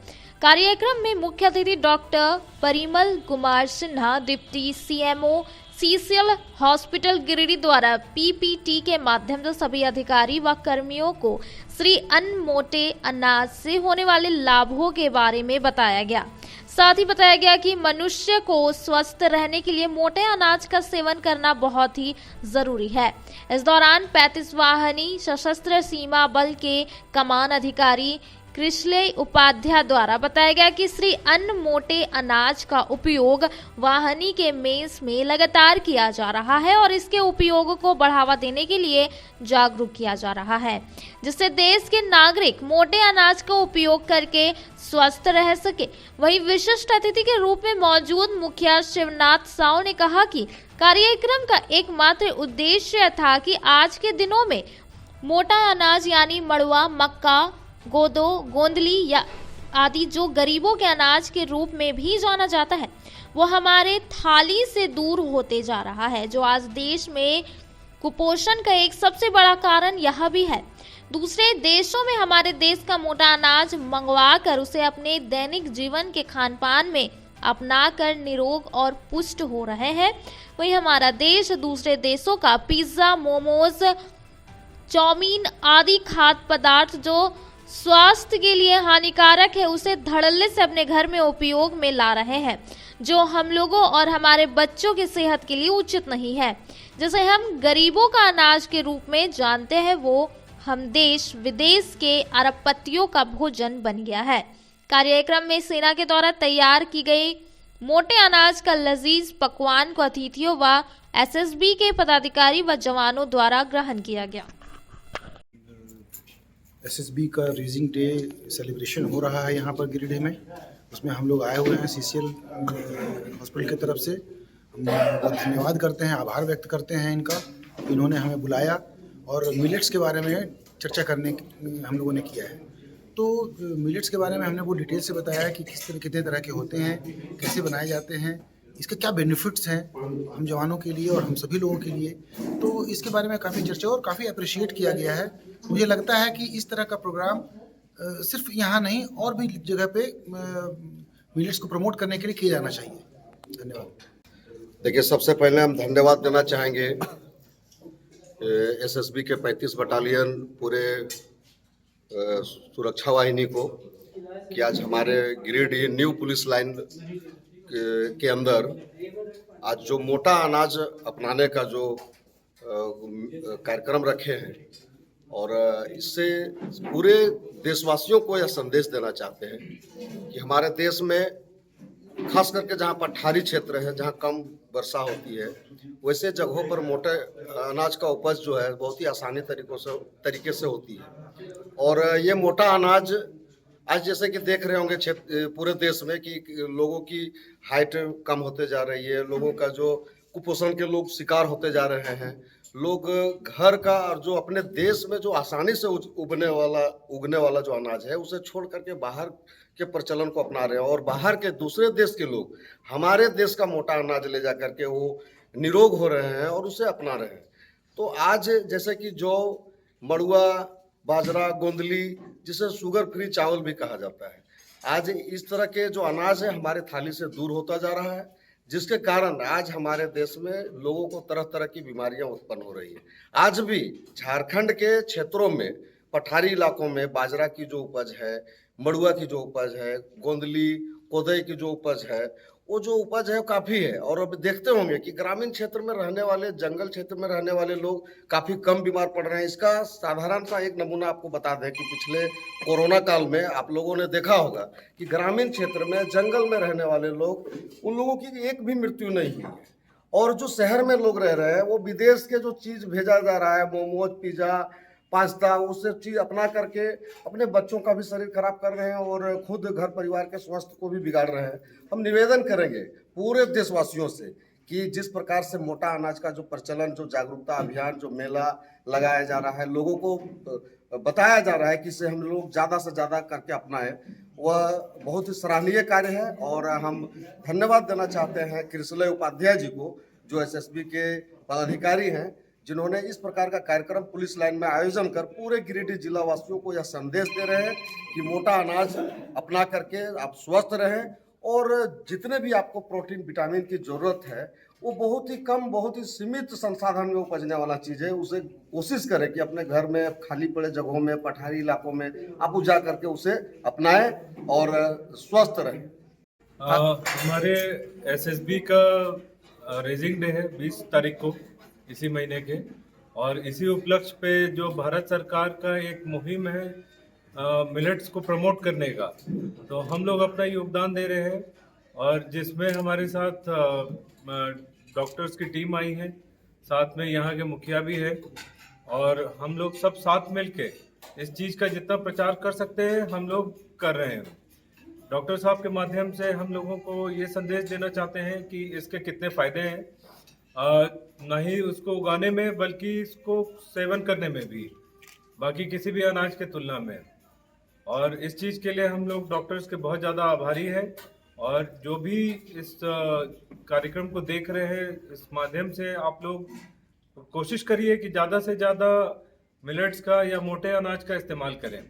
कार्यक्रम में मुख्य अतिथि doctor Parimal Kumar Sinha, deputy CMO CCL hospital Giridih द्वारा पीपीटी के माध्यम से सभी अधिकारी व कर्मियों को श्री अन्न मोटे अनाज से होने वाले लाभों के बारे में बताया गया। साथ ही बताया गया कि मनुष्य को स्वस्थ रहने के लिए मोटे अनाज का सेवन करना बहुत ही जरूरी है। इस दौरान 35 वाहिनी सशस्त्र सीमा बल के कमान अधिकारी कृष्णेय उपाध्याय द्वारा बताया गया कि श्री अन्न मोटे अनाज का उपयोग वाहिनी के मेस में लगातार किया जा रहा है और इसके उपयोग को बढ़ावा देने के लिए जागरूक किया जा रहा है, जिससे देश के नागरिक मोटे अनाज का उपयोग करके स्वस्थ रह सके। वहीं विशिष्ट अतिथि के रूप में मौजूद मुखिया शिवनाथ साव ने कहा कि कार्यक्रम का एकमात्र उद्देश्य था कि आज के दिनों में मोटा अनाज यानी मड़ुआ, मक्का, गोदो, गोंदली या आदि जो गरीबों के अनाज के रूप में भी जाना जाता है, वो हमारे थाली से दूर होते जा रहा है, जो आज देश में कुपोषण का एक सबसे बड़ा कारण यह भी है। दूसरे देशों में हमारे देश का मोटा अनाज मंगवा कर उसे अपने दैनिक जीवन के खान पान में अपनाकर निरोग और पुष्ट हो रहे हैं। वहीं हमारा देश दूसरे देशों का पिज्जा, मोमोज, चाउमीन आदि खाद्य पदार्थ जो स्वास्थ्य के लिए हानिकारक है, उसे धड़ल्ले से अपने घर में उपयोग में ला रहे हैं, जो हम लोगों और हमारे बच्चों की सेहत के लिए उचित नहीं है। जैसे हम गरीबों का अनाज के रूप में जानते हैं, वो हम देश विदेश के अरबपतियों का भोजन बन गया है। कार्यक्रम में सेना के द्वारा तैयार की गई मोटे अनाज का लजीज पकवान को अतिथियों व एसएसबी के पदाधिकारी व जवानों द्वारा ग्रहण किया गया। एसएसबी का रीजिंग डे सेलिब्रेशन हो रहा है यहाँ पर गिरिडीह में। उसमें हम लोग आए हुए हैं सीसीएल हॉस्पिटल की तरफ से। हम बहुत धन्यवाद करते हैं, आभार व्यक्त करते हैं इनका, इन्होंने हमें बुलाया और मिलेट्स के बारे में चर्चा करने हम लोगों ने किया है। तो मिलेट्स के बारे में हमने वो डिटेल से बताया है कि कितने तरह के होते हैं, कैसे बनाए जाते हैं, इसके क्या बेनिफिट्स हैं हम जवानों के लिए और हम सभी लोगों के लिए। तो इसके बारे में काफ़ी चर्चा और काफ़ी अप्रिशिएट किया गया है। मुझे लगता है कि इस तरह का प्रोग्राम सिर्फ यहाँ नहीं और भी जगह पे मिलेट्स को प्रमोट करने के लिए किया जाना चाहिए। धन्यवाद। देखिए, सबसे पहले हम धन्यवाद देना चाहेंगे एसएसबी के 35 बटालियन पूरे सुरक्षा वाहिनी को कि आज हमारे गिरिडीह न्यू पुलिस लाइन के अंदर आज जो मोटा अनाज अपनाने का जो कार्यक्रम रखे हैं और इससे पूरे देशवासियों को यह संदेश देना चाहते हैं कि हमारे देश में खास करके जहाँ पठारी क्षेत्र है, जहाँ कम वर्षा होती है, वैसे जगहों पर मोटे अनाज का उपज जो है बहुत ही आसानी तरीके से होती है। और ये मोटा अनाज आज जैसे कि देख रहे होंगे पूरे देश में कि लोगों की हाइट कम होते जा रही है, लोगों का जो कुपोषण के लोग शिकार होते जा रहे हैं, लोग घर का और जो अपने देश में जो आसानी से उगने वाला जो अनाज है उसे छोड़ करके बाहर के प्रचलन को अपना रहे हैं और बाहर के दूसरे देश के लोग हमारे देश का मोटा अनाज ले जा करके वो निरोग हो रहे हैं और उसे अपना रहे हैं। तो आज जैसे कि जौ, मड़ुआ, बाजरा, गोंदली, जिसे शुगर फ्री चावल भी कहा जाता है, आज इस तरह के जो अनाज है हमारे थाली से दूर होता जा रहा है, जिसके कारण आज हमारे देश में लोगों को तरह तरह की बीमारियां उत्पन्न हो रही है। आज भी झारखंड के क्षेत्रों में पठारी इलाकों में बाजरा की जो उपज है, मड़ुआ की जो उपज है, गोंदली, कोदई की जो उपज है, वो जो उपज है काफ़ी है। और अब देखते होंगे कि ग्रामीण क्षेत्र में रहने वाले, जंगल क्षेत्र में रहने वाले लोग काफ़ी कम बीमार पड़ रहे हैं। इसका साधारण सा एक नमूना आपको बता दें कि पिछले कोरोना काल में आप लोगों ने देखा होगा कि ग्रामीण क्षेत्र में, जंगल में रहने वाले लोग, उन लोगों की एक भी मृत्यु नहीं हुई है और जो शहर में लोग रह रहे हैं वो विदेश के जो चीज़ भेजा जा रहा है, मोमोज, पिज़्ज़ा, पास्ता, वो सब चीज़ अपना करके अपने बच्चों का भी शरीर खराब कर रहे हैं और खुद घर परिवार के स्वास्थ्य को भी बिगाड़ रहे हैं। हम निवेदन करेंगे पूरे देशवासियों से कि जिस प्रकार से मोटा अनाज का जो प्रचलन, जो जागरूकता अभियान, जो मेला लगाया जा रहा है, लोगों को बताया जा रहा है कि इसे हम लोग ज़्यादा से ज़्यादा करके अपनाएं, वह बहुत ही सराहनीय कार्य है। और हम धन्यवाद देना चाहते हैं कृष्णलय उपाध्याय जी को, जो एसएसबी के पदाधिकारी हैं, जिन्होंने इस प्रकार का कार्यक्रम पुलिस लाइन में आयोजन कर पूरे गिरिडीह जिला वासियों को यह संदेश दे रहे हैं कि मोटा अनाज अपना करके आप स्वस्थ रहें और जितने भी आपको प्रोटीन, विटामिन की ज़रूरत है वो बहुत ही कम, बहुत ही सीमित संसाधन में उपजने वाला चीज़ है। उसे कोशिश करें कि अपने घर में, खाली पड़े जगहों में, पठारी इलाकों में आप उजा करके उसे अपनाएं और स्वस्थ रहें। हमारे एसएसबी का रेजिंग डे है 20 तारीख को इसी महीने के, और इसी उपलक्ष्य पे जो भारत सरकार का एक मुहिम है मिलेट्स को प्रमोट करने का, तो हम लोग अपना योगदान दे रहे हैं और जिसमें हमारे साथ डॉक्टर्स की टीम आई है, साथ में यहाँ के मुखिया भी है और हम लोग सब साथ मिलके इस चीज़ का जितना प्रचार कर सकते हैं हम लोग कर रहे हैं। डॉक्टर साहब के माध्यम से हम लोगों को ये संदेश देना चाहते हैं कि इसके कितने फ़ायदे हैं, न ही उसको उगाने में बल्कि इसको सेवन करने में भी, बाकी किसी भी अनाज के तुलना में। और इस चीज़ के लिए हम लोग डॉक्टर्स के बहुत ज़्यादा आभारी हैं और जो भी इस कार्यक्रम को देख रहे हैं, इस माध्यम से आप लोग कोशिश करिए कि ज़्यादा से ज़्यादा मिलेट्स का या मोटे अनाज का इस्तेमाल करें।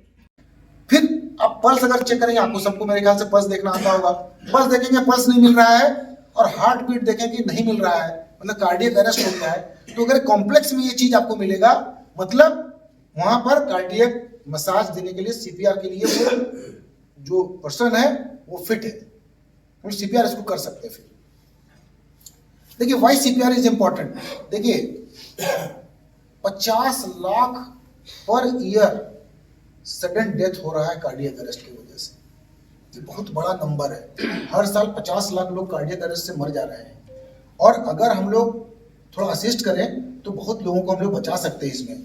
फिर आप पल्स अगर चेक करेंगे, आपको सबको मेरे ख्याल से पल्स देखना आता होगा, पल्स देखेंगे पल्स नहीं मिल रहा है और हार्ट बीट देखेंगे नहीं मिल रहा है, मतलब कार्डियक अरेस्ट हो गया है। तो अगर कॉम्प्लेक्स में ये चीज आपको मिलेगा, मतलब वहां पर कार्डियक मसाज देने के लिए, सीपीआर के लिए वो जो पर्सन है वो फिट है, हम सीपीआर इसको कर सकते हैं। फिर देखिए वाई सीपीआर इज इंपॉर्टेंट। देखिए 50 lakh per year sudden death हो रहा है कार्डियक अरेस्ट की वजह से, ये बहुत बड़ा नंबर है। हर साल 50 लाख लोग कार्डियक अरेस्ट से मर जा रहे हैं और अगर हम लोग थोड़ा असिस्ट करें तो बहुत लोगों को हम लोग बचा सकते हैं इसमें।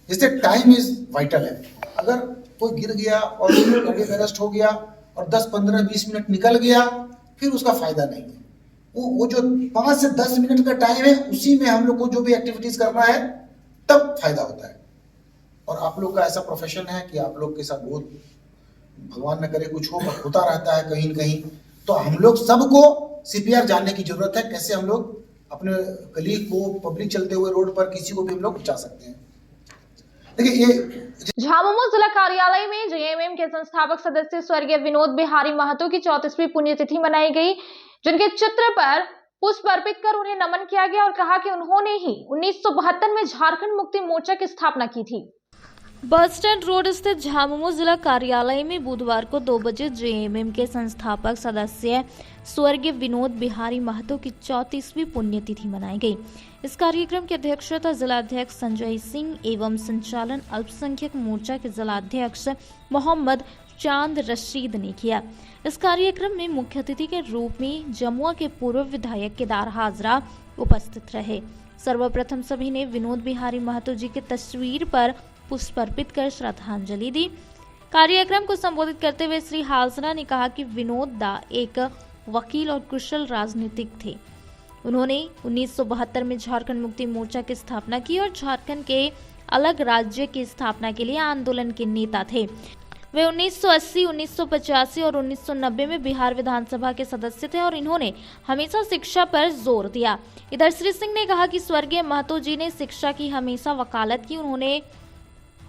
जैसे टाइम इज वाइटल है, अगर कोई गिर गया और कार्डियक अरेस्ट हो गया और 10, 15, 20 मिनट निकल गया, फिर उसका फायदा नहीं है। वो जो 5 से 10 मिनट का टाइम है, उसी में हम लोग को जो भी एक्टिविटीज करना है तब फायदा होता है। और आप लोग का ऐसा प्रोफेशन है कि आप लोग के साथ बहुत, भगवान न करे कुछ हो, होता रहता है कहीं न कहीं, तो हम लोग सबको सीपीआर जानने की जरूरत है, कैसे हम लोग अपने कलीग को, पब्लिक चलते हुए रोड पर किसी को भी हम लोग बचा सकते हैं। देखिए ये झामुमो जिला कार्यालय में जेएमएम के संस्थापक सदस्य स्वर्गीय विनोद बिहारी महतो की 34वीं पुण्यतिथि मनाई गई, जिनके चित्र पर पुष्प अर्पित कर उन्हें नमन किया गया और कहा कि उन्होंने ही 1972 में झारखंड मुक्ति मोर्चा की स्थापना की थी। बस स्टैंड रोड स्थित झामुमो जिला कार्यालय में बुधवार को 2 बजे जेएमएम के संस्थापक सदस्य स्वर्गीय विनोद बिहारी महतो की 34वीं पुण्यतिथि मनाई गई। इस कार्यक्रम की अध्यक्षता जिलाध्यक्ष संजय सिंह एवं संचालन अल्पसंख्यक मोर्चा के जिलाध्यक्ष मोहम्मद चांद रशीद ने किया। इस कार्यक्रम में मुख्य अतिथि के रूप में जमुआ के पूर्व विधायक केदार हाजरा उपस्थित रहे। सर्वप्रथम सभी ने विनोद बिहारी महतो जी की तस्वीर पर पुष्प अर्पित कर श्रद्धांजलि दी। कार्यक्रम को संबोधित करते हुए श्री हाजरा ने कहा कि विनोद दा एक वकील और कुशल राजनीतिक थे। उन्होंने 1972 में झारखंड मुक्ति मोर्चा की स्थापना की और झारखंड के अलग राज्य की स्थापना के लिए आंदोलन के नेता थे। वे 1980, 1985 और 1990 में बिहार विधानसभा के सदस्य थे और इन्होंने हमेशा शिक्षा पर जोर दिया। इधर श्री सिंह ने कहा कि स्वर्गीय महतो जी ने शिक्षा की हमेशा वकालत की। उन्होंने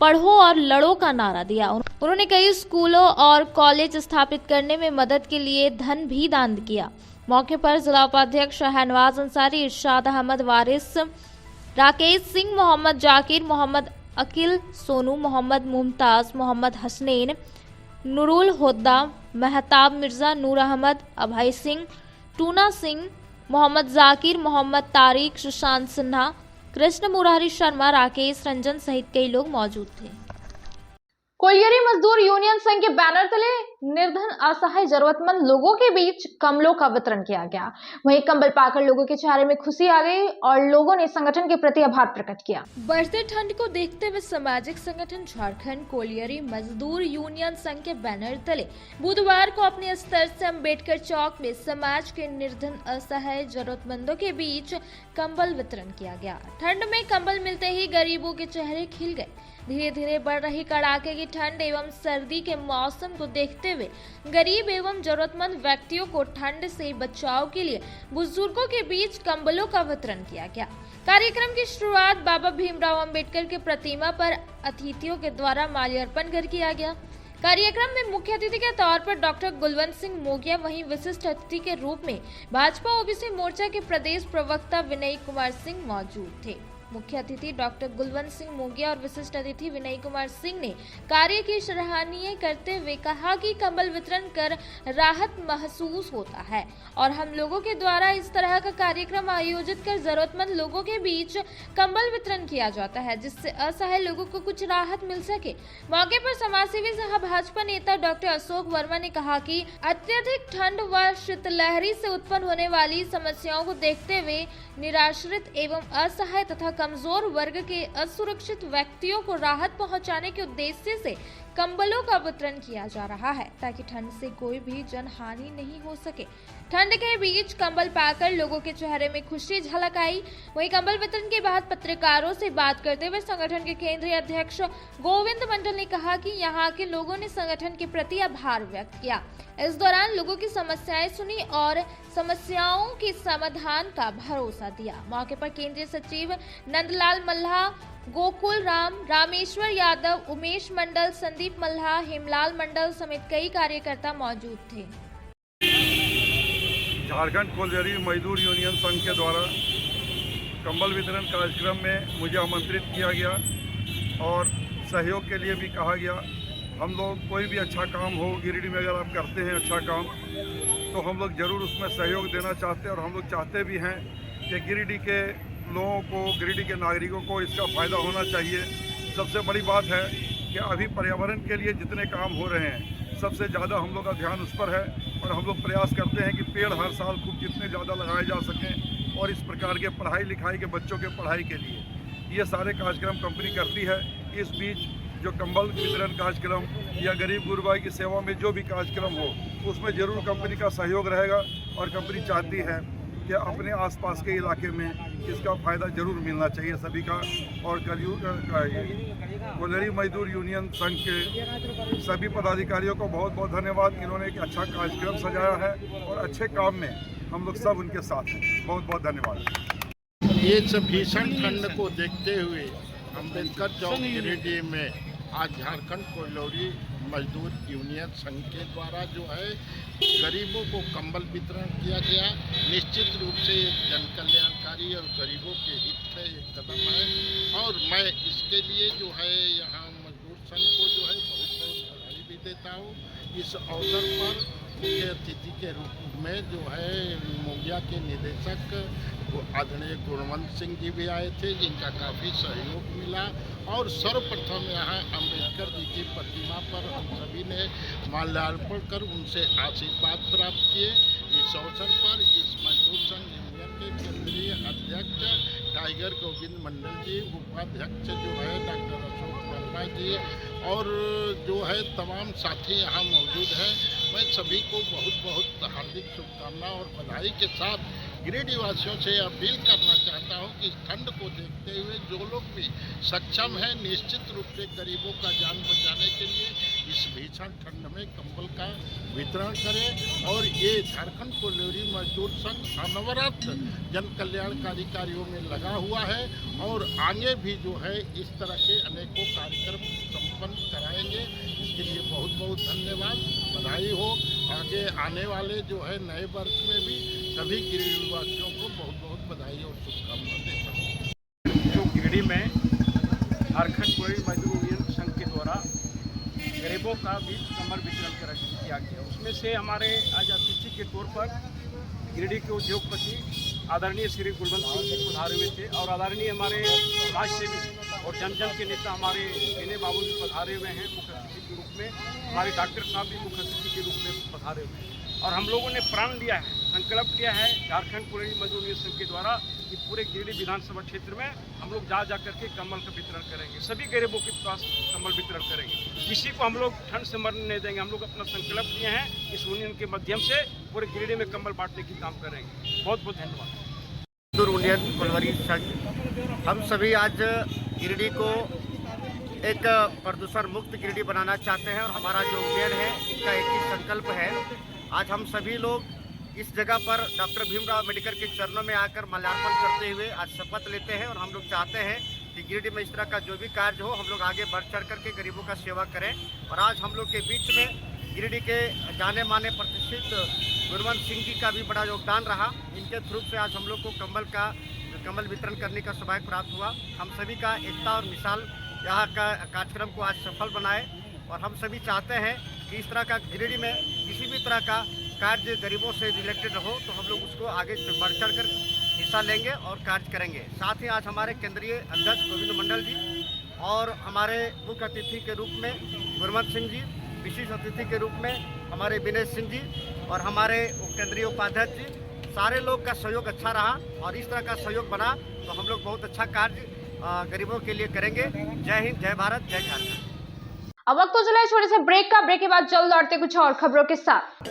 पढ़ो और लड़ो का नारा दिया। उन्होंने कई स्कूलों और कॉलेज स्थापित करने में मदद के लिए धन भी दान किया। मौके पर जिला उपाध्यक्ष शहनवाज अंसारी, इरशाद अहमद वारिस, राकेश सिंह, मोहम्मद जाकिर, मोहम्मद अकील, सोनू, मोहम्मद मुमताज, मोहम्मद हसनैन, नूरुल हुदा, महताब मिर्जा, नूर अहमद, अभय सिंह, टूना सिंह, मोहम्मद जाकिर, मोहम्मद तारिक, सुशांत सिन्हा, कृष्ण मुरारी शर्मा, राकेश रंजन सहित कई लोग मौजूद थे। कोलियरी मजदूर यूनियन संघ के बैनर तले निर्धन असहाय जरूरतमंद लोगों के बीच कंबलों का वितरण किया गया। वहीं कंबल पाकर लोगों के चेहरे में खुशी आ गई और लोगों ने संगठन के प्रति आभार प्रकट किया। बढ़ते ठंड को देखते हुए सामाजिक संगठन झारखंड कोलियरी मजदूर यूनियन संघ के बैनर तले बुधवार को अपने स्तर से अम्बेडकर चौक में समाज के निर्धन असहाय जरूरतमंदों के बीच कंबल वितरण किया गया। ठंड में कंबल मिलते ही गरीबों के चेहरे खिल गए। धीरे धीरे बढ़ रही कड़ाके की ठंड एवं सर्दी के मौसम को देखते हुए गरीब एवं जरूरतमंद व्यक्तियों को ठंड से बचाव के लिए बुजुर्गों के बीच कंबलों का वितरण किया गया। कार्यक्रम की शुरुआत बाबा भीमराव अंबेडकर के प्रतिमा पर अतिथियों के द्वारा माल्यार्पण कर किया गया। कार्यक्रम में मुख्य अतिथि के तौर पर डॉक्टर गुलवंत सिंह मोगिया, वहीं विशिष्ट अतिथि के रूप में भाजपा ओबीसी मोर्चा के प्रदेश प्रवक्ता विनय कुमार सिंह मौजूद थे। मुख्य अतिथि डॉक्टर गुलवंत सिंह मोगिया और विशिष्ट अतिथि विनय कुमार सिंह ने कार्य की सराहनीय करते हुए कहा कि कंबल वितरण कर राहत महसूस होता है और हम लोगों के द्वारा इस तरह का कार्यक्रम आयोजित कर जरूरतमंद लोगों के बीच कंबल वितरण किया जाता है, जिससे असहाय लोगों को कुछ राहत मिल सके। मौके पर समाजसेवी सह भाजपा नेता डॉक्टर अशोक वर्मा ने कहा कि अत्यधिक ठंड व शीतलहरी से उत्पन्न होने वाली समस्याओं को देखते हुए निराश्रित एवं असहाय तथा कमजोर वर्ग के असुरक्षित व्यक्तियों को राहत पहुंचाने के उद्देश्य से कंबलों का वितरण किया जा रहा है, ताकि ठंड से कोई भी जनहानि नहीं हो सके। ठंड के बीच कंबल पाकर लोगों के चेहरे में खुशी झलक आई। वहीं कंबल वितरण के बाद पत्रकारों से बात करते हुए संगठन के केंद्रीय अध्यक्ष गोविंद मंडल ने कहा कि यहाँ के लोगों ने संगठन के प्रति आभार व्यक्त किया। इस दौरान लोगों की समस्याएं सुनी और समस्याओं के समाधान का भरोसा दिया। मौके पर केंद्रीय सचिव नंदलाल मल्हा, गोकुल राम, रामेश्वर यादव, उमेश मंडल, संदीप मल्हा, हेमलाल मंडल समेत कई कार्यकर्ता मौजूद थे। झारखंड कोलियरी मजदूर यूनियन संघ के द्वारा कंबल वितरण कार्यक्रम में मुझे आमंत्रित किया गया और सहयोग के लिए भी कहा गया। हम लोग कोई भी अच्छा काम हो गिरिडीह में अगर आप करते हैं अच्छा काम, तो हम लोग ज़रूर उसमें सहयोग देना चाहते हैं और हम लोग चाहते भी हैं कि गिरिडीह के लोगों को, गिरिडीह के नागरिकों को इसका फ़ायदा होना चाहिए। सबसे बड़ी बात है कि अभी पर्यावरण के लिए जितने काम हो रहे हैं सबसे ज़्यादा हम लोग का ध्यान उस पर है और हम लोग प्रयास करते हैं कि पेड़ हर साल खूब जितने ज़्यादा लगाए जा सकें और इस प्रकार के पढ़ाई लिखाई के बच्चों के पढ़ाई के लिए ये सारे कार्यक्रम कंपनी करती है। इस बीच जो कंबल वितरण कार्यक्रम या गरीब गुरबाई की सेवा में जो भी कार्यक्रम हो उसमें ज़रूर कंपनी का सहयोग रहेगा और कंपनी चाहती है कि अपने आसपास के इलाके में इसका फ़ायदा जरूर मिलना चाहिए सभी का। और कोलियरी मजदूर यूनियन संघ के सभी पदाधिकारियों को बहुत बहुत धन्यवाद। इन्होंने एक अच्छा कार्यक्रम सजाया है और अच्छे काम में हम लोग सब उनके साथ हैं। बहुत बहुत धन्यवाद। ये भीषण ठंड को देखते हुए अम्बेडकर चौक गिरिडीह में आज झारखंड कोलियरी मजदूर यूनियन संघ के द्वारा जो है गरीबों को कंबल वितरण किया गया। निश्चित रूप से एक जन कल्याणकारी और गरीबों के हित में एक कदम है और मैं इसके लिए जो है यहाँ मजदूर संघ को जो है बहुत बहुत बधाई भी देता हूँ। इस अवसर पर मुख्य अतिथि के रूप में जो है मोगिया के निदेशक आदरणीय गुणवंत सिंह जी भी आए थे, जिनका काफ़ी सहयोग मिला और सर्वप्रथम यहाँ अम्बेडकर जी की प्रतिमा पर हम सभी ने माल्यार्पण कर उनसे आशीर्वाद प्राप्त किए। इस अवसर पर इस मजदूर संघ यूनियन के केंद्रीय अध्यक्ष टाइगर गोविंद मंडल जी, उपाध्यक्ष जो है डॉक्टर अशोक वर्मा जी और जो है तमाम साथी यहाँ मौजूद हैं। मैं सभी को बहुत बहुत हार्दिक शुभकामना और बधाई के साथ गिरिडीह वासियों से अपील करना चाहता हूं कि इस ठंड को देखते हुए जो लोग भी सक्षम हैं निश्चित रूप से गरीबों का जान बचाने के लिए इस भीषण ठंड में कंबल का वितरण करें। और ये झारखंड कोलियरी मजदूर संघ अनवरत जन कल्याणकारी कार्यों में लगा हुआ है और आगे भी जो है इस तरह के अनेकों कार्यक्रम संपन्न कराएंगे। इसके लिए बहुत बहुत धन्यवाद, बधाई हो। आगे आने वाले जो है नए वर्ष में भी सभी गिरिडीह वासियों को बहुत बहुत बधाई और शुभकामना देता हूँ। जो गिरिडीह में झारखंड कोलियरी मजदूर यूनियन संघ के द्वारा गरीबों का बीच कंबल वितरण किया गया, उसमें से हमारे आज अतिथि के तौर पर गिरिडीह के उद्योगपति आदरणीय श्री गुलवंत सिंह जी पधारे हुए थे और आदरणीय हमारे समाज सेवी और जन जन के नेता हमारे एने बाबू भी पधारे हुए हैं मुख्य अतिथि के रूप में, हमारे डॉक्टर साहब भी मुख्य अतिथि के रूप में पधारे हुए हैं। और हम लोगों ने प्रण लिया है, संकल्प लिया है झारखंड पुरानी मजदूर यूनियन संघ के द्वारा कि पूरे गिरिडीह विधानसभा क्षेत्र में हम लोग जा करके कम्बल का वितरण करेंगे, सभी गरीबों के पास कम्बल वितरण करेंगे, किसी को हम लोग ठंड से मरने नहीं देंगे। हम लोग अपना संकल्प लिए हैं, इस यूनियन के माध्यम से पूरे गिरिडीह में कम्बल बांटने की काम करेंगे। बहुत बहुत धन्यवाद। मजदूर यूनियन कोलवरी संघ हम सभी आज गिरिडीह को एक प्रदूषण मुक्त गिरिडीह बनाना चाहते हैं और हमारा जो यूनियन है इसका एक ही संकल्प है। आज हम सभी लोग इस जगह पर डॉक्टर भीमराव अम्बेडकर के चरणों में आकर माल्यार्पण करते हुए आज शपथ लेते हैं और हम लोग चाहते हैं कि गिरिडीह में इस तरह का जो भी कार्य हो हम लोग आगे बढ़ चढ़ करके गरीबों का सेवा करें। और आज हम लोग के बीच में गिरिडीह के जाने माने प्रतिष्ठित गुरवंत सिंह जी का भी बड़ा योगदान रहा। इनके थ्रू से आज हम लोग को कम्बल वितरण करने का सौभाग्य प्राप्त हुआ। हम सभी का एकता और मिसाल यहाँ का कार्यक्रम को आज सफल बनाए और हम सभी चाहते हैं कि इस तरह का गिरिडीह में किसी भी तरह का कार्य गरीबों से रिलेटेड हो तो हम लोग उसको आगे बढ़ चढ़ कर हिस्सा लेंगे और कार्य करेंगे। साथ ही आज हमारे केंद्रीय अध्यक्ष गोविंद मंडल जी और हमारे मुख्य अतिथि के रूप में गुरवंत सिंह जी, विशेष अतिथि के रूप में हमारे विनय सिंह जी और हमारे केंद्रीय उपाध्यक्ष जी, सारे लोग का सहयोग अच्छा रहा और इस तरह का सहयोग बना तो हम लोग बहुत अच्छा कार्य गरीबों के लिए करेंगे। जय हिंद, जय भारत, जय झारखंड। अब वक्त तो चला है छोटे से ब्रेक का। ब्रेक के बाद जल्द लौटते कुछ और खबरों के साथ।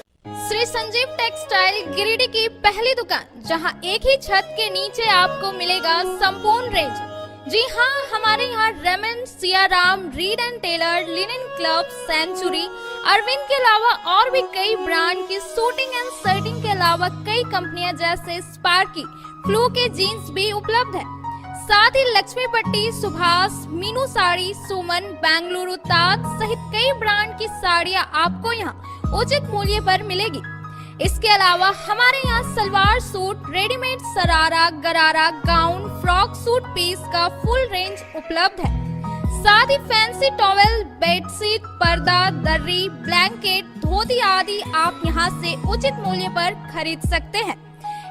श्री संजीव टेक्सटाइल गिरिडीह की पहली दुकान, जहां एक ही छत के नीचे आपको मिलेगा संपूर्ण रेंज। जी हाँ, हमारे यहाँ Raymond, Siyaram, Reid and Taylor, Linen Club, Century, Arvind के अलावा और भी कई ब्रांड की सूटिंग एंड शर्टिंग के अलावा कई कंपनियां जैसे स्पार्की, फ्लू के जीन्स भी उपलब्ध है। साथ ही लक्ष्मी पट्टी, सुभाष, मीनू साड़ी, सुमन, बेंगलुरु ताज सहित कई ब्रांड की साड़ियां आपको यहाँ उचित मूल्य पर मिलेगी। इसके अलावा हमारे यहाँ सलवार सूट, रेडीमेड सरारा, गरारा, गाउन, फ्रॉक सूट पीस का फुल रेंज उपलब्ध है। साथ ही फैंसी टॉवेल, बेडशीट, पर्दा, दर्री, ब्लैंकेट, धोती आदि आप यहाँ से उचित मूल्य पर खरीद सकते हैं।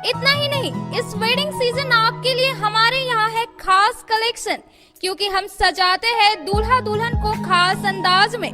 इतना ही नहीं, इस वेडिंग सीजन आपके लिए हमारे यहाँ है खास कलेक्शन, क्योंकि हम सजाते हैं दूल्हा दुल्हन को खास अंदाज में।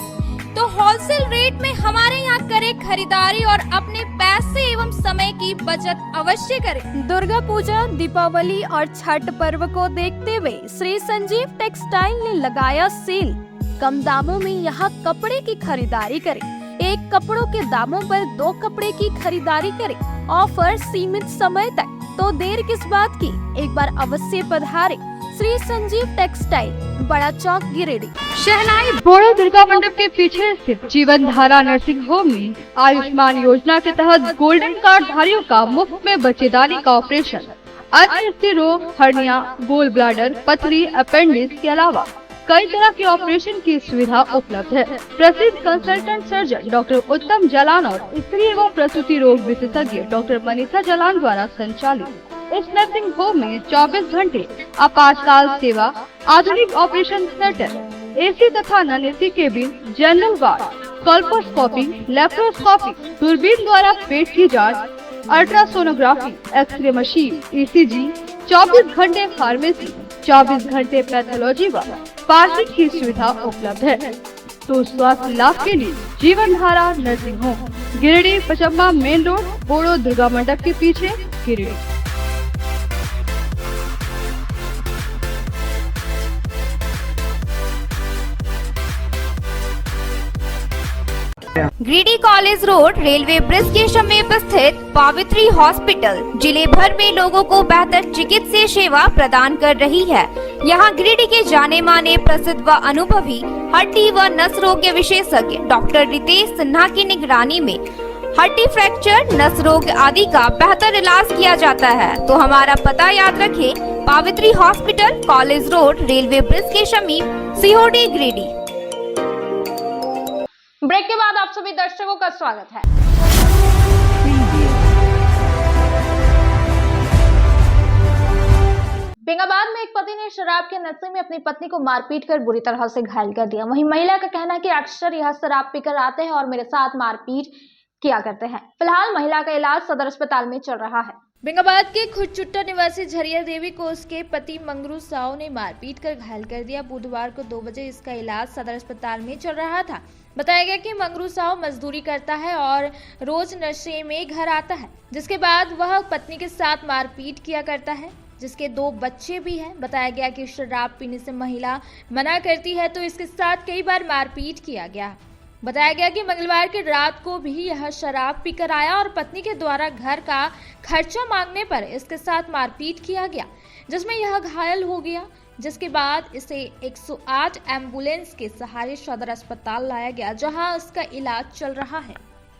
तो होलसेल रेट में हमारे यहाँ करें खरीदारी और अपने पैसे एवं समय की बचत अवश्य करें। दुर्गा पूजा, दीपावली और छठ पर्व को देखते हुए श्री संजीव टेक्सटाइल ने लगाया सेल। कम दामों में यहाँ कपड़े की खरीदारी करें। एक कपड़ों के दामों पर 2 कपड़े की खरीदारी करें। ऑफर सीमित समय तक, तो देर किस बात की, एक बार अवश्य पधारें। श्री संजीव टेक्सटाइल, बड़ा चौक, गिरिडीह। शहनाई बोड़ो दुर्गा मंडप के पीछे स्थित जीवन धारा नर्सिंग होम में आयुष्मान योजना के तहत गोल्डन कार्ड धारियों का मुफ्त में बच्चेदानी का ऑपरेशन, अन्य स्त्री रोग, हर्निया, गोल ब्लाडर, पथरी, अपेंडिक्स के अलावा कई तरह के ऑपरेशन की सुविधा उपलब्ध है। प्रसिद्ध कंसल्टेंट सर्जन डॉक्टर उत्तम जलान और स्त्री एवं प्रसूति रोग विशेषज्ञ डॉक्टर मनीषा जलान द्वारा संचालित इस नर्सिंग होम में 24 घंटे आपातकाल सेवा, आधुनिक ऑपरेशन थिएटर, एसी तथा non AC cabin, general ward, colposcopy, laparoscopy, दूरबीन द्वारा पेट की जांच, अल्ट्रासोनोग्राफी, एक्सरे मशीन, ईसीजी, 24 घंटे फार्मेसी, 24 घंटे पैथोलॉजी व पार्किंग की सुविधा उपलब्ध है। तो स्वास्थ्य लाभ के लिए Jeevan Dhara nursing home, Giridih, Pachamba main road, Bodo Durga मंडप के पीछे, गिरिडीह। Giridih college road railway bridge के समीप स्थित पावित्री हॉस्पिटल जिले भर में लोगों को बेहतर चिकित्सीय सेवा प्रदान कर रही है। यहाँ गिरिडीह के जाने माने प्रसिद्ध व अनुभवी हड्डी व नस रोग के विशेषज्ञ डॉक्टर रितेश सिन्हा की निगरानी में हड्डी फ्रैक्चर, नस रोग आदि का बेहतर इलाज किया जाता है। तो हमारा पता याद रखें, Pavitri hospital, college road, railway bridge के समीप, सीहोडी, गिरिडीह। ब्रेक के बाद आप सभी दर्शकों का स्वागत है। बेंगाबाद में एक पति ने शराब के नशे में अपनी पत्नी को मारपीट कर बुरी तरह से घायल कर दिया। वहीं महिला का कहना है कि अक्सर यह शराब पीकर आते हैं और मेरे साथ मारपीट किया करते हैं। फिलहाल महिला का इलाज सदर अस्पताल में चल रहा है। बेंगाबाद के खुदचुट्टा निवासी झरिया देवी को उसके पति मंगरू साव ने मारपीट कर घायल कर दिया। बुधवार को 2 बजे इसका इलाज सदर अस्पताल में चल रहा था। बताया गया कि मंगरू साव मजदूरी करता है और रोज नशे में घर आता है, जिसके बाद वह पत्नी के साथ मारपीट किया करता है, जिसके 2 बच्चे भी हैं। बताया गया कि शराब पीने से महिला मना करती है तो इसके साथ कई बार मारपीट किया गया। बताया गया कि मंगलवार की रात को भी यह शराब पीकर आया और पत्नी के द्वारा घर का खर्चा मांगने पर इसके साथ मारपीट किया गया, जिसमें यह घायल हो गया, जिसके बाद इसे 108 एम्बुलेंस के सहारे सदर अस्पताल लाया गया, जहां उसका इलाज चल रहा है।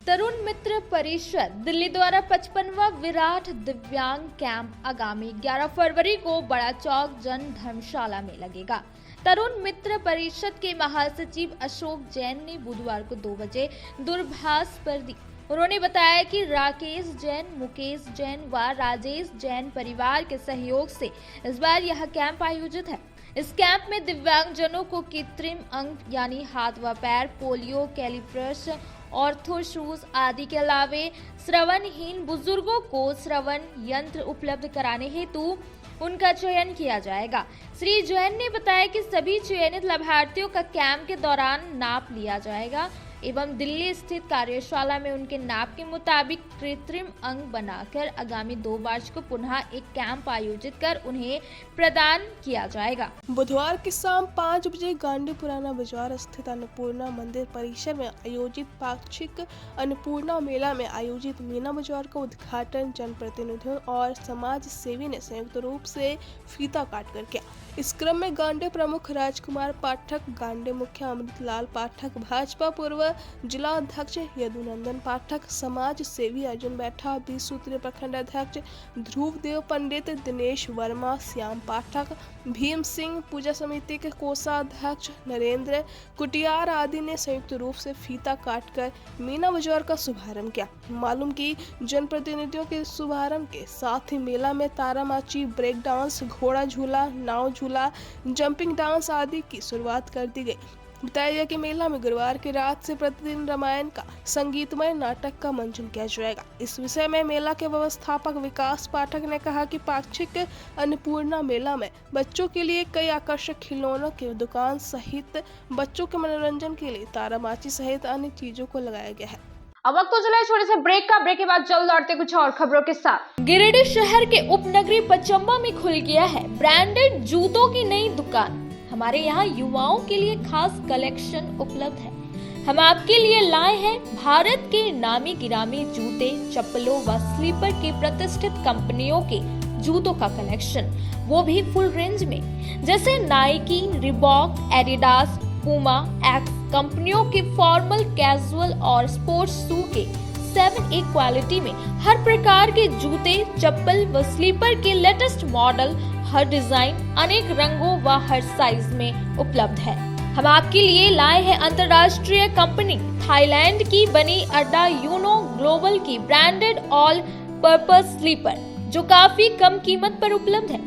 तरुण मित्र परिषद दिल्ली द्वारा 55वां विराट दिव्यांग कैंप आगामी 11 फरवरी को बड़ा चौक जन धर्मशाला में लगेगा। तरुण मित्र परिषद के महासचिव अशोक जैन ने बुधवार को 2 बजे दूरभाष पर दी। उन्होंने बताया कि राकेश जैन, मुकेश जैन व राजेश जैन परिवार के सहयोग से इस बार यह कैंप आयोजित है। इस कैंप में दिव्यांगजनों को कृत्रिम अंग यानी हाथ व पैर, पोलियो, कैलिपर्स, ऑर्थो शूज आदि के अलावे श्रवणहीन बुजुर्गों को श्रवण यंत्र उपलब्ध कराने हेतु उनका चयन किया जाएगा। श्री जैन ने बताया कि सभी चयनित लाभार्थियों का कैंप के दौरान नाप लिया जाएगा एवं दिल्ली स्थित कार्यशाला में उनके नाप के मुताबिक कृत्रिम अंग बनाकर आगामी 2 मार्च को पुनः एक कैंप आयोजित कर उन्हें प्रदान किया जाएगा। बुधवार की शाम 5 बजे गांधी पुराना बाजार स्थित अन्नपूर्णा मंदिर परिसर में आयोजित पाक्षिक अन्नपूर्णा मेला में आयोजित मीना बाजार का उद्घाटन जनप्रतिनिधियों और समाज सेवी ने संयुक्त रूप से फीता काट कर किया। इस क्रम में गांधी प्रमुख राजकुमार पाठक, गांधी मुखिया अमृतलाल पाठक, भाजपा पूर्व जिला अध्यक्ष यदुनंदन पाठक, समाज सेवी अर्जुन बैठा, 20 सूत्रीय प्रखंड अध्यक्ष ध्रुव देव पंडित, दिनेश वर्मा, श्याम पाठक, भीम सिंह, पूजा समिति के कोषाध्यक्ष नरेंद्र कुटियार आदि ने संयुक्त रूप से फीता काटकर मीना बाजार का शुभारंभ किया। मालूम की जनप्रतिनिधियों के शुभारंभ के साथ ही मेला में तारामाची, ब्रेक डांस, घोड़ा झूला, नाव झूला, जंपिंग डांस आदि की शुरुआत कर दी गई। बताया गया कि मेला में गुरुवार की रात से प्रतिदिन रामायण का संगीतमय नाटक का मंचन किया जाएगा। इस विषय में मेला के व्यवस्थापक विकास पाठक ने कहा कि पाक्षिक अन्नपूर्णा मेला में बच्चों के लिए कई आकर्षक खिलौनों की दुकान सहित बच्चों के मनोरंजन के लिए तारामाची सहित अन्य चीजों को लगाया गया है। अब वक्त तो चला छोटे से ब्रेक का। ब्रेक के बाद जल्द लौटते कुछ और खबरों के साथ। गिरिडीह शहर के उपनगरी पचम्बा में खुल गया है ब्रांडेड जूतों की नई दुकान। हमारे यहाँ युवाओं के लिए खास कलेक्शन उपलब्ध है। हम आपके लिए लाए हैं भारत के नामी गिरामी जूते, चप्पलों व स्लीपर के प्रतिष्ठित कंपनियों के जूतों का कलेक्शन, वो भी फुल रेंज में, जैसे Nike, Reebok, Adidas, Puma, x कंपनियों के फॉर्मल, कैजुअल और स्पोर्ट्स शू के 7A क्वालिटी में हर प्रकार के जूते, चप्पल व स्लीपर के लेटेस्ट मॉडल, हर डिजाइन, अनेक रंगों व हर साइज में उपलब्ध है। हम आपके लिए लाए हैं अंतर्राष्ट्रीय कंपनी थाईलैंड की बनी अड्डा यूनो ग्लोबल की ब्रांडेड ऑल पर्पस स्लीपर, जो काफी कम कीमत पर उपलब्ध है।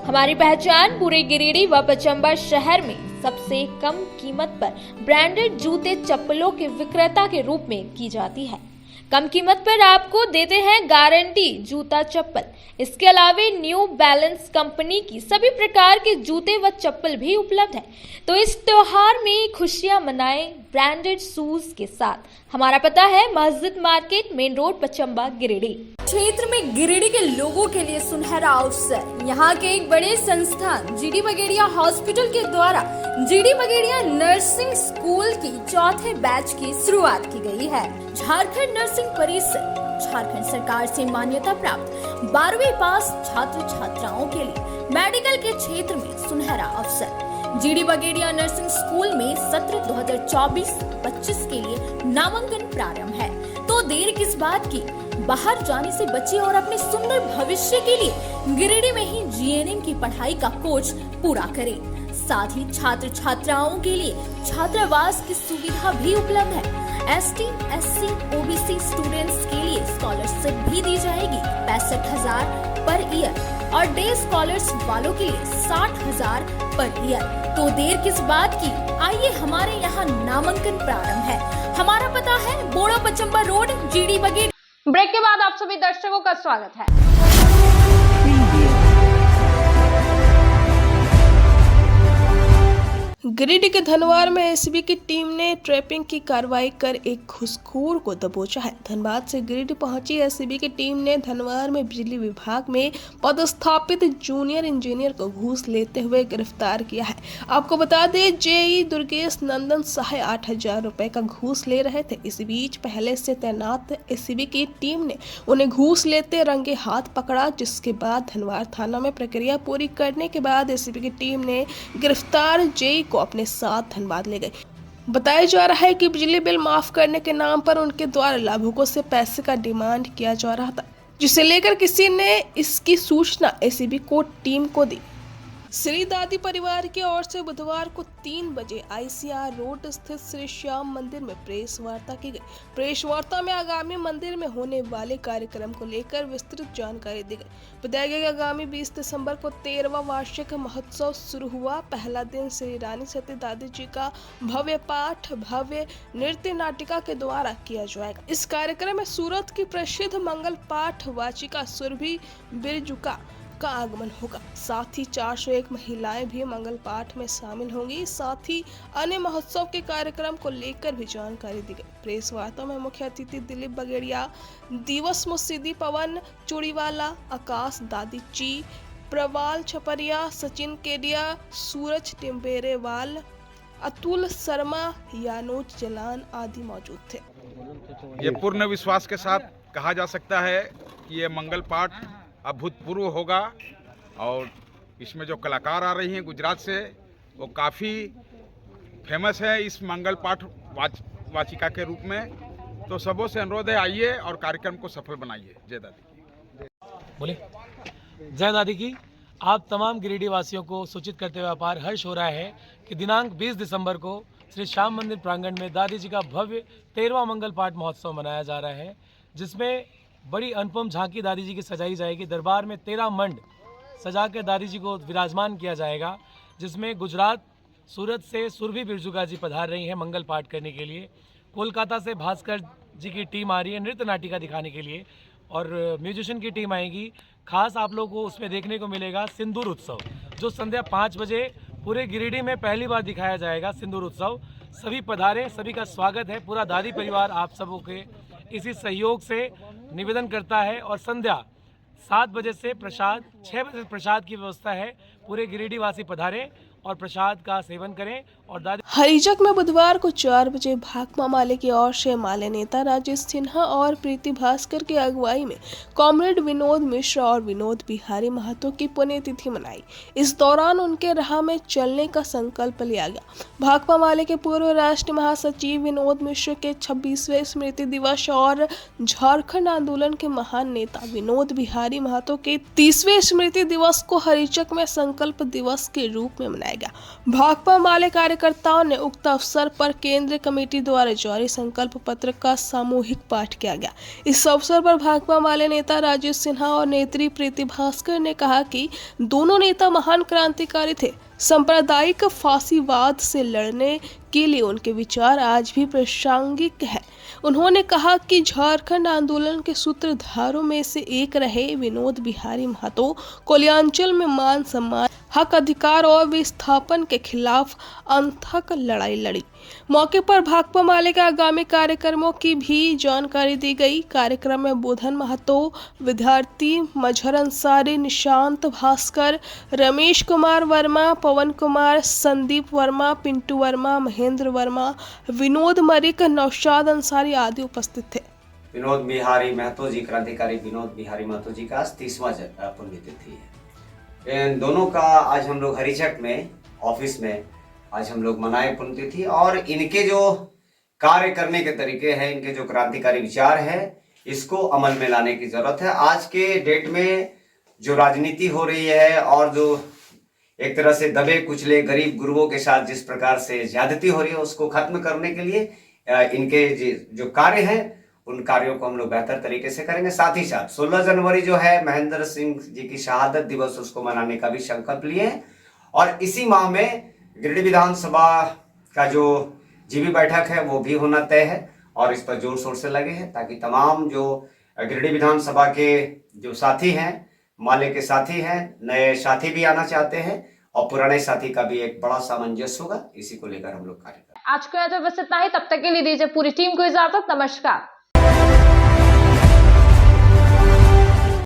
हमारी पहचान पूरे गिरिडीह व पचम्बा शहर में सबसे कम कीमत पर ब्रांडेड जूते, चप्पलों के विक्रेता के रूप में की जाती है। कम कीमत पर आपको देते हैं गारंटी जूता, चप्पल। इसके अलावे न्यू बैलेंस कंपनी की सभी प्रकार के जूते व चप्पल भी उपलब्ध है। तो इस त्योहार में खुशियां मनाएं ब्रांडेड शूज के साथ। हमारा पता है मस्जिद market, main road, Pachamba, Giridih. क्षेत्र में गिरिडीह के लोगों के लिए सुनहरा अवसर। यहाँ के एक बड़े संस्थान जीडी बगेड़िया हॉस्पिटल के द्वारा जीडी बगेड़िया नर्सिंग स्कूल की 4थे बैच की शुरुआत की गई है। झारखंड नर्सिंग परिषद झारखंड सरकार से मान्यता प्राप्त 12वीं पास छात्र छात्राओं के लिए मेडिकल के क्षेत्र में सुनहरा अवसर। जीडी बगेड़िया नर्सिंग स्कूल में सत्र 2024-25 के लिए नामांकन प्रारंभ है। तो देर किस बात की, बाहर जाने से बचिए और अपने सुंदर भविष्य के लिए गिरिडीह में ही जीएनएम की पढ़ाई का कोर्स पूरा करें। साथ ही छात्र छात्राओं के लिए छात्रावास की सुविधा भी उपलब्ध है। एसटी, एससी, ओबीसी स्टूडेंट्स के लिए स्कॉलरशिप भी दी जाएगी 65,000 पर ईयर और डे स्कॉलर्स वालों के लिए 60,000 पर ईयर। तो देर किस बात की, आइए हमारे यहाँ नामांकन प्रारंभ है। हमारा पता है Boda Pachamba road, G D Bagedia. Break के बाद आप सभी दर्शकों का स्वागत है। गिरिडीह के धनवार में एसीबी की टीम ने ट्रैपिंग की कार्रवाई कर एक घूसखोर को दबोचा है। धनबाद से गिरिडीह पहुंची एसीबी की टीम ने धनवार में बिजली विभाग में पदस्थापित जूनियर इंजीनियर को घूस लेते हुए गिरफ्तार किया है। आपको बता दें, जेई दुर्गेश नंदन साहे 8,000 रुपए का घूस ले रहे थे। इसी बीच पहले से तैनात एसीबी की टीम ने उन्हें घूस लेते रंगे हाथ पकड़ा, जिसके बाद धनवार थाना में प्रक्रिया पूरी करने के बाद एसीबी की टीम ने गिरफ्तार जेई को अपने साथ धनबाद ले गए। बताया जा रहा है कि बिजली बिल माफ करने के नाम पर उनके द्वारा लाभुकों से पैसे का डिमांड किया जा रहा था, जिसे लेकर किसी ने इसकी सूचना एसीबी को टीम को दी। श्री दादी परिवार की ओर से बुधवार को 3 बजे आईसीआर रोड स्थित श्री श्याम मंदिर में प्रेस वार्ता की गई। प्रेस वार्ता में आगामी मंदिर में होने वाले कार्यक्रम को लेकर विस्तृत जानकारी दी गई। बताया गया कि आगामी 20 दिसंबर को 13वां वार्षिक महोत्सव शुरू हुआ। पहला दिन श्री रानी सती दादी जी का भव्य पाठ, भव्य नृत्य नाटिका के द्वारा किया जाएगा। इस कार्यक्रम में सूरत की प्रसिद्ध मंगल पाठ वाचिका सुरभि बिरजुका का आगमन होगा। साथ ही 401 महिलाएं भी मंगल पाठ में शामिल होंगी। साथ ही अन्य महोत्सव के कार्यक्रम को लेकर भी जानकारी दी गई। प्रेस वार्ता में मुख्य अतिथि दिलीप बगेड़िया, दिवस मुसीदी, पवन चूड़ीवाला, आकाश दादी ची, प्रवाल छपरिया, सचिन केडिया, सूरज टिम्बेरेवाल, अतुल शर्मा, यानोज जलान आदि मौजूद थे। ये पूर्ण विश्वास के साथ कहा जा सकता है कि ये मंगल पाठ अभूतपूर्व होगा और इसमें जो कलाकार आ रही हैं गुजरात से, वो काफ़ी फेमस है इस मंगल पाठ वाचिका के रूप में। तो सबों से अनुरोध है, आइए और कार्यक्रम को सफल बनाइए। जय दादी। बोले जय दादी की। आप तमाम गिरिडीह वासियों को सूचित करते हुए अपार हर्ष हो रहा है कि दिनांक 20 दिसंबर को श्री श्याम मंदिर प्रांगण में दादी जी का भव्य 13वां मंगल पाठ महोत्सव मनाया जा रहा है, जिसमें बड़ी अनुपम झांकी दादी जी की सजाई जाएगी। दरबार में 13 मंड सजा कर दादी जी को विराजमान किया जाएगा, जिसमें गुजरात सूरत से सुरभि बिरजुका जी पधार रही हैं मंगल पाठ करने के लिए। कोलकाता से भास्कर जी की टीम आ रही है नृत्य नाटिका दिखाने के लिए, और म्यूजिशियन की टीम आएगी। खास आप लोगों को उसमें देखने को मिलेगा सिंदूर उत्सव, जो संध्या 5 बजे पूरे गिरिडीह में पहली बार दिखाया जाएगा। सिंदूर उत्सव सभी पधारें, सभी का स्वागत है। पूरा दादी परिवार आप सबों के इसी सहयोग से निवेदन करता है। और संध्या 7 बजे से प्रसाद, 6 बजे से प्रसाद की व्यवस्था है। पूरे गिरिडीह वासी पधारें और प्रसाद का सेवन करें। और दादी हरिजक में बुधवार को 4 बजे भाकपा माले की ओर से माले नेता राजेश सिन्हा और प्रीति भास्कर की अगुवाई में कॉमरेड विनोद मिश्रा और विनोद बिहारी महतो की पुण्यतिथि मनाई। इस दौरान उनके राह में चलने का संकल्प लिया गया। भाकपा माले के पूर्व राष्ट्रीय महासचिव विनोद मिश्रा के 26वें स्मृति दिवस और झारखंड आंदोलन के महान नेता विनोद बिहारी महतो के 30वें स्मृति दिवस को हरिजक में संकल्प दिवस के रूप में मनाया गया। भाकपा माले कार्यकर्ताओं ने उक्त अवसर पर केंद्रीय कमेटी द्वारा जारी संकल्प पत्र का सामूहिक पाठ किया गया। इस अवसर पर भाकपा माले नेता राजेश सिन्हा और नेत्री प्रीति भास्कर ने कहा कि दोनों नेता महान क्रांतिकारी थे। सांप्रदायिक फांसीवाद से लड़ने के लिए उनके विचार आज भी प्रासंगिक है। उन्होंने कहा कि झारखंड आंदोलन के सूत्रधारों में से एक रहे विनोद बिहारी महतो कोलियांचल में मान सम्मान, हक अधिकार और विस्थापन के खिलाफ अथक लड़ाई लड़ी। मौके पर भाकपा माले के आगामी कार्यक्रमों की भी जानकारी दी गई। कार्यक्रम में बुधन महतो, विद्यार्थी मजहर अंसारी, निशांत भास्कर, रमेश कुमार वर्मा, पवन कुमार, संदीप वर्मा, पिंटू वर्मा, महेंद्र वर्मा, विनोद मरिक, नौशाद अंसारी आदि उपस्थित थे। विनोद बिहारी महतो जी, क्रांतिकारी विनोद बिहारी महतो जी का 30वां पुण्यतिथि है। इन दोनों का आज हम लोग हरिजक में ऑफिस में आज हम लोग मनाए पुण्यतिथि। और इनके जो कार्य करने के तरीके हैं, इनके जो क्रांतिकारी विचार है, इसको अमल में लाने की जरूरत है। आज के डेट में जो राजनीति हो रही है और जो एक तरह से दबे कुचले गरीब गुरुओं के साथ जिस प्रकार से ज्यादती हो रही है, उसको खत्म करने के लिए इनके जो कार्य हैं, उन कार्यों को हम लोग बेहतर तरीके से करेंगे। साथ ही साथ 16 जनवरी जो है महेंद्र सिंह जी की शहादत दिवस, उसको मनाने का भी संकल्प लिए हैं। और इसी माह में गिरिडीह विधानसभा का जो जीबी बैठक है वो भी होना तय है और इस पर जोर शोर से लगे हैं, ताकि तमाम जो गिरिडीह विधानसभा के जो साथी हैं, माले के साथी हैं, नए साथी भी आना चाहते हैं, और पुराने साथी का भी एक बड़ा सामंजस्य होगा। इसी को लेकर हम लोग कार्य करें। आज के तो बस इतना ही, तब तक के लिए दीजिए पूरी टीम को इजाजत। नमस्कार।